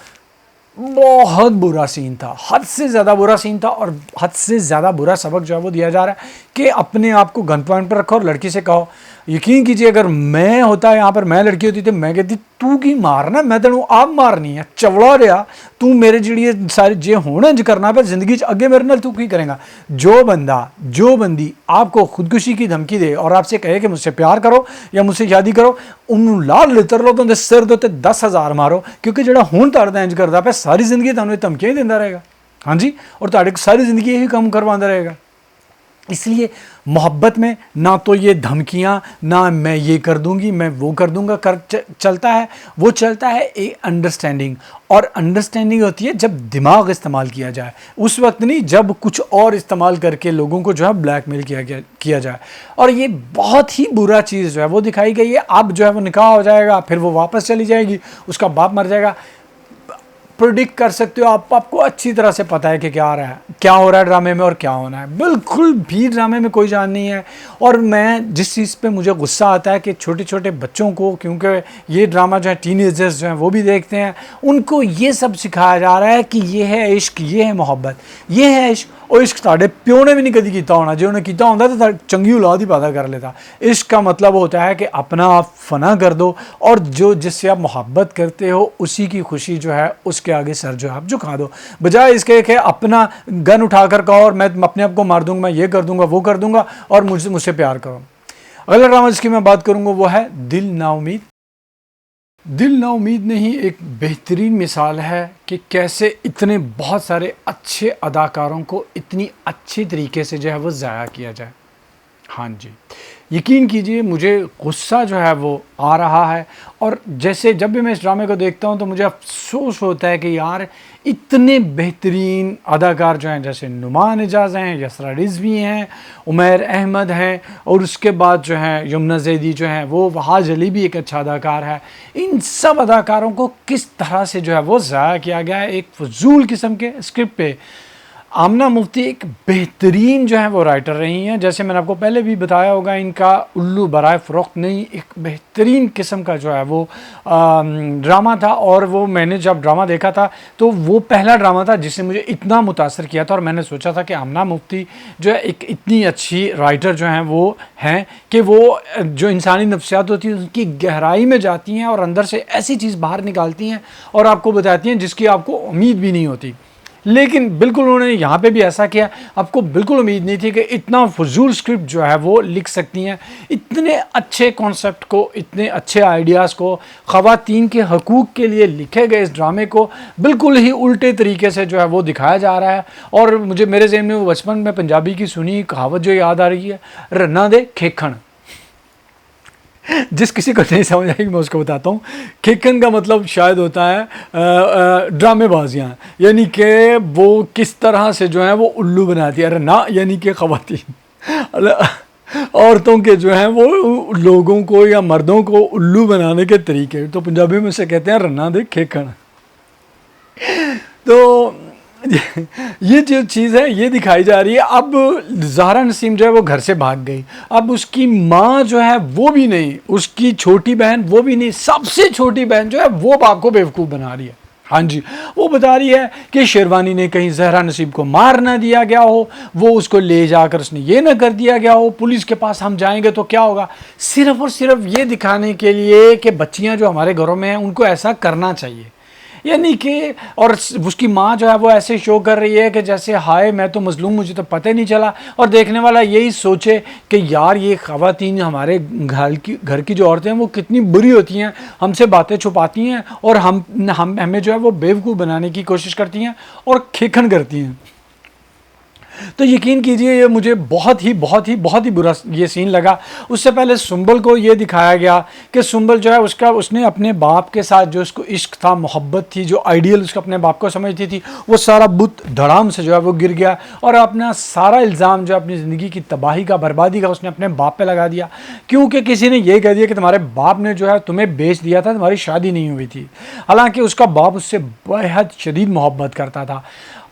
बहुत बुरा सीन था, हद से ज़्यादा बुरा सीन था, और हद से ज़्यादा बुरा सबक जो है वो दिया जा रहा है कि अपने आप को गन पॉइंट पर रखो और लड़की से कहो। यकीन कीजिए अगर मैं होता यहाँ पर, मैं लड़की होती तो मैं कहती तू की मारना, मैं तेनों आप मारनी है, चवड़ा रहा तू मेरे जी सारे जे होने ज करना पे जिंदगी अगे मेरे नाल तू की करेगा। जो बंदा जो बंदी आपको खुदकुशी की धमकी दे और आपसे कहे कि मुझसे प्यार करो या मुझसे शादी करो, उन्होंने लाल लितर लो तो सिर दे 10,000 मारो, क्योंकि जो हूँ तुहाडे इंज करता पे सारी जिंदगी तुहानूं धमकियां ही देता रहेगा। हाँ जी, और तुहाडे सारी जिंदगी यही काम करवाता रहेगा। इसलिए मोहब्बत में ना तो ये धमकियां, ना मैं ये कर दूंगी, मैं वो कर दूंगा चलता है। वो चलता है एक अंडरस्टैंडिंग, और अंडरस्टैंडिंग होती है जब दिमाग इस्तेमाल किया जाए, उस वक्त नहीं जब कुछ और इस्तेमाल करके लोगों को जो है ब्लैकमेल किया जाए। और ये बहुत ही बुरा चीज़ जो है वो दिखाई गई है। अब जो है वो निकाह हो जाएगा, फिर वो वापस चली जाएगी, उसका बाप मर जाएगा। प्रोडिक्ट कर सकते हो आप, आपको अच्छी तरह से पता है कि क्या हो रहा है ड्रामे में और क्या होना है। बिल्कुल भी ड्रामे में कोई जान नहीं है। और मैं जिस चीज़ पे मुझे गुस्सा आता है कि छोटे छोटे बच्चों को, क्योंकि ये ड्रामा जो है टीनेजर्स जो हैं वो भी देखते हैं, उनको ये सब सिखाया जा रहा है कि ये है इश्क, ये है मोहब्बत, ये है इश्क। और इश्क साढ़े प्यो ने भी नहीं कभी किया होना, जो उन्हें किया होता तो चंगी औलाद ही पैदा कर लेता। इश्क का मतलब होता है कि अपना आप फना कर दो, और जो जिससे आप मोहब्बत करते हो उसी की खुशी जो है उसके आगे सर जो है आप झुका दो, बजाय इसके कि अपना गन उठाकर कहो और मैं अपने आप को मार दूंगा, मैं ये कर दूंगा, वो कर दूंगा, और मुझसे प्यार करो। अगला ड्रामा जिसकी मैं बात करूंगा वो है दिल ना उम्मीद। दिल ना उम्मीद नहीं, एक बेहतरीन मिसाल है कि कैसे इतने बहुत सारे अच्छे अदाकारों को इतनी अच्छी तरीके से जो है वो ज़ाया किया जाए। हाँ जी, यकीन कीजिए मुझे गुस्सा जो है वो आ रहा है, और जैसे जब भी मैं इस ड्रामे को देखता हूँ तो मुझे अफसोस होता है कि यार इतने बेहतरीन अदाकार जो हैं, जैसे नुमान एजाज हैं, यसरा रिजवी हैं, उमैर अहमद हैं, और उसके बाद जो है यमुना जैदी जो हैं, वो वहाज अली भी एक अच्छा अदाकार है। इन सब अदाकारों को किस तरह से जो है वो ज़ाया किया गया है एक फजूल किस्म के स्क्रिप्ट पे। आमना मुफ्ती एक बेहतरीन जो है वो राइटर रही हैं, जैसे मैंने आपको पहले भी बताया होगा, इनका उल्लू बराए फ़रोख्त नहीं, एक बेहतरीन किस्म का जो है वो ड्रामा था। और वो मैंने जब ड्रामा देखा था तो वो पहला ड्रामा था जिसने मुझे इतना मुतासर किया था, और मैंने सोचा था कि आमना मुफ्ती जो है एक इतनी अच्छी राइटर जो हैं वो हैं कि वो जो इंसानी नफ्सियात होती है उसकी गहराई में जाती हैं और अंदर से ऐसी चीज़ बाहर निकालती हैं और आपको बताती हैं जिसकी आपको उम्मीद भी नहीं होती। लेकिन बिल्कुल उन्होंने यहाँ पे भी ऐसा किया, आपको बिल्कुल उम्मीद नहीं थी कि इतना फजूल स्क्रिप्ट जो है वो लिख सकती हैं। इतने अच्छे कॉन्सेप्ट को, इतने अच्छे आइडियाज़ को, ख़वातीन के हकूक़ के लिए लिखे गए इस ड्रामे को बिल्कुल ही उल्टे तरीके से जो है वो दिखाया जा रहा है। और मुझे मेरे ज़हन में वो बचपन में पंजाबी की सुनी कहावत जो याद आ रही है, रन्ना दे खेखण। जिस किसी को नहीं समझ आएगी मैं उसको बताता हूँ। खेखन का मतलब शायद होता है ड्रामेबाजियाँ, यानी कि वो किस तरह से जो है वो उल्लू बनाती है। अरे ना, यानी कि ख़वातीन औरतों के जो हैं वो लोगों को या मर्दों को उल्लू बनाने के तरीके, तो पंजाबी में से कहते हैं रन्ना दे खेखन। तो ये जो चीज़ है ये दिखाई जा रही है। अब ज़हरा नसीम जो है वो घर से भाग गई, अब उसकी माँ जो है वो भी नहीं, उसकी छोटी बहन वो भी नहीं, सबसे छोटी बहन जो है वो बाप को बेवकूफ़ बना रही है। हाँ जी, वो बता रही है कि शेरवानी ने कहीं ज़हरा नसीम को मार ना दिया गया हो, वो उसको ले जाकर उसने ये ना कर दिया गया हो, पुलिस के पास हम जाएंगे तो क्या होगा, सिर्फ़ और सिर्फ ये दिखाने के लिए कि बच्चियाँ जो हमारे घरों में हैं उनको ऐसा करना चाहिए। यानी कि और उसकी माँ जो है वो ऐसे शो कर रही है कि जैसे हाय मैं तो मजलूम, मुझे तो पता ही नहीं चला। और देखने वाला यही सोचे कि यार ये ख़वातीन हमारे घर की जो औरतें हैं वो कितनी बुरी होती हैं, हमसे बातें छुपाती हैं और हमें जो है वो बेवकूफ़ बनाने की कोशिश करती हैं और खेखन करती हैं। तो यकीन कीजिए ये मुझे बहुत ही बुरा ये सीन लगा। उससे पहले सुंबल को ये दिखाया गया कि सुंबल जो है उसने अपने बाप के साथ जो उसको इश्क था, मोहब्बत थी, जो आइडियल उसको अपने बाप को समझती थी, वो सारा बुत धड़ाम से जो है वो गिर गया और अपना सारा इल्ज़ाम जो अपनी ज़िंदगी की तबाही का, बर्बादी का उसने अपने बाप पे लगा दिया, क्योंकि किसी ने ये कह दिया कि तुम्हारे बाप ने जो है तुम्हें बेच दिया था, तुम्हारी शादी नहीं हुई थी। हालांकि उसका बाप उससे बेहद शदीद मोहब्बत करता था।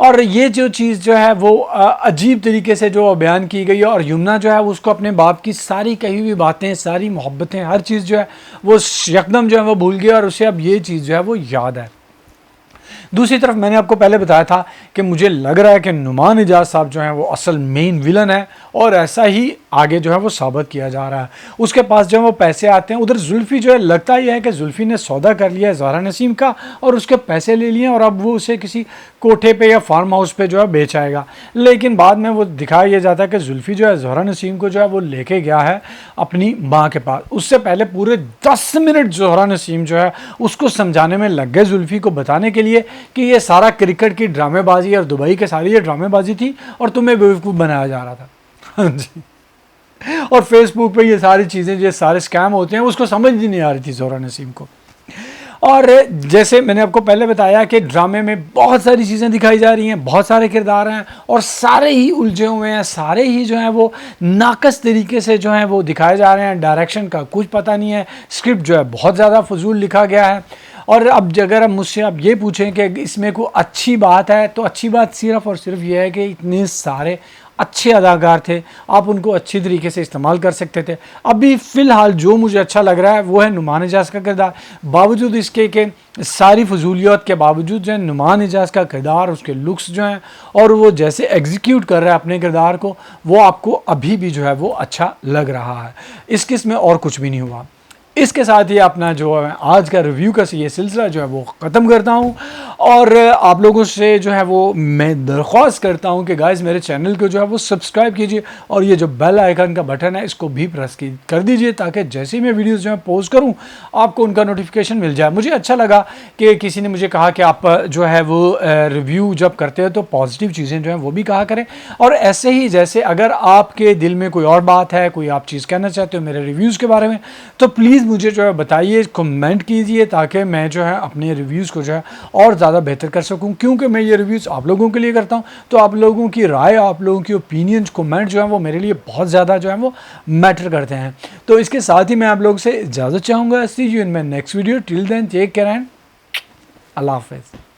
और ये जो चीज़ जो है वो अजीब तरीके से जो बयान की गई है, और यमुना जो है उसको अपने बाप की सारी कही हुई बातें, सारी मोहब्बतें, हर चीज़ जो है वो यकदम जो है वो भूल गया और उसे अब ये चीज़ जो है वो याद है। दूसरी तरफ मैंने आपको पहले बताया था कि मुझे लग रहा है कि नुमान इजाज़ साहब जो हैं वो असल मेन विलन है, और ऐसा ही आगे जो है वो साबित किया जा रहा है। उसके पास जो है वो पैसे आते हैं, उधर जुल्फ़ी जो है लगता ही है कि जुल्फ़ी ने सौदा कर लिया है ज़हरा नसीम का और उसके पैसे ले लिए और अब वो उसे किसी कोठे पे या फार्म हाउस पे जो है बेच आएगा। लेकिन बाद में वो दिखाया यह जाता है कि जुल्फ़ी जो है ज़हरा नसीम को जो है वो लेके गया है अपनी माँ के पास। उससे पहले पूरे 10 मिनट ज़हरा नसीम जो है उसको समझाने में लग गए, जुल्फ़ी को बताने के लिए कि ये सारा क्रिकेट की ड्रामेबाजी और दुबई के सारी ये ड्रामेबाजी थी और तुम्हें बेवकूफ़ बनाया जा रहा था। हाँ जी। और फेसबुक पे ये सारी चीज़ें, ये सारे स्कैम होते हैं, उसको समझ ही नहीं आ रही थी ज़हरा नसीम को। और जैसे मैंने आपको पहले बताया कि ड्रामे में बहुत सारी चीज़ें दिखाई जा रही हैं, बहुत सारे किरदार हैं और सारे ही उलझे हुए हैं, सारे ही जो हैं वो नाकस तरीके से जो हैं वो दिखाए जा रहे हैं। डायरेक्शन का कुछ पता नहीं है, स्क्रिप्ट जो है बहुत ज़्यादा फजूल लिखा गया है। और अब अगर अब मुझसे आप ये पूछें कि इसमें कोई अच्छी बात है, तो अच्छी बात सिर्फ़ और सिर्फ ये है कि इतने सारे अच्छे अदाकार थे, आप उनको अच्छी तरीके से इस्तेमाल कर सकते थे। अभी फ़िलहाल जो मुझे अच्छा लग रहा है वो है नुमान इजाज़ का किरदार। बावजूद इसके कि सारी फजूलियत के बावजूद जो है नुमान इजाज़ का किरदार, उसके लुक्स जो हैं और वो जैसे एग्जीक्यूट कर रहा है अपने किरदार को, वो आपको अभी भी जो है वो अच्छा लग रहा है। इस किस्म में और कुछ भी नहीं हुआ। इसके साथ ही अपना जो है आज का रिव्यू का ये सिलसिला जो है वो ख़त्म करता हूँ और आप लोगों से जो है वो मैं दरख्वास्त करता हूँ कि गाइस मेरे चैनल को जो है वो सब्सक्राइब कीजिए और ये जो बेल आइकन का बटन है इसको भी प्रेस कर दीजिए, ताकि जैसे ही मैं वीडियोस जो है पोस्ट करूँ आपको उनका नोटिफिकेशन मिल जाए। मुझे अच्छा लगा कि किसी ने मुझे कहा कि आप जो है वो रिव्यू जब करते हो तो पॉजिटिव चीज़ें जो हैं वो भी कहा करें, और ऐसे ही जैसे अगर आपके दिल में कोई और बात है, कोई आप चीज़ कहना चाहते हो मेरे रिव्यूज़ के बारे में, तो प्लीज़ मुझे जो है बताइए, कमेंट कीजिए, ताकि मैं जो है अपने रिव्यूज़ को जो है और ज़्यादा बेहतर कर सकूं। क्योंकि मैं ये रिव्यूज़ आप लोगों के लिए करता हूं, तो आप लोगों की राय, आप लोगों की ओपिनियंस, कमेंट जो है वो मेरे लिए बहुत ज़्यादा जो है वो मैटर करते हैं। तो इसके साथ ही मैं आप लोगों से इजाज़त चाहूँगा। See you in my next video. Till then take care and अल्लाह हाफ़िज़।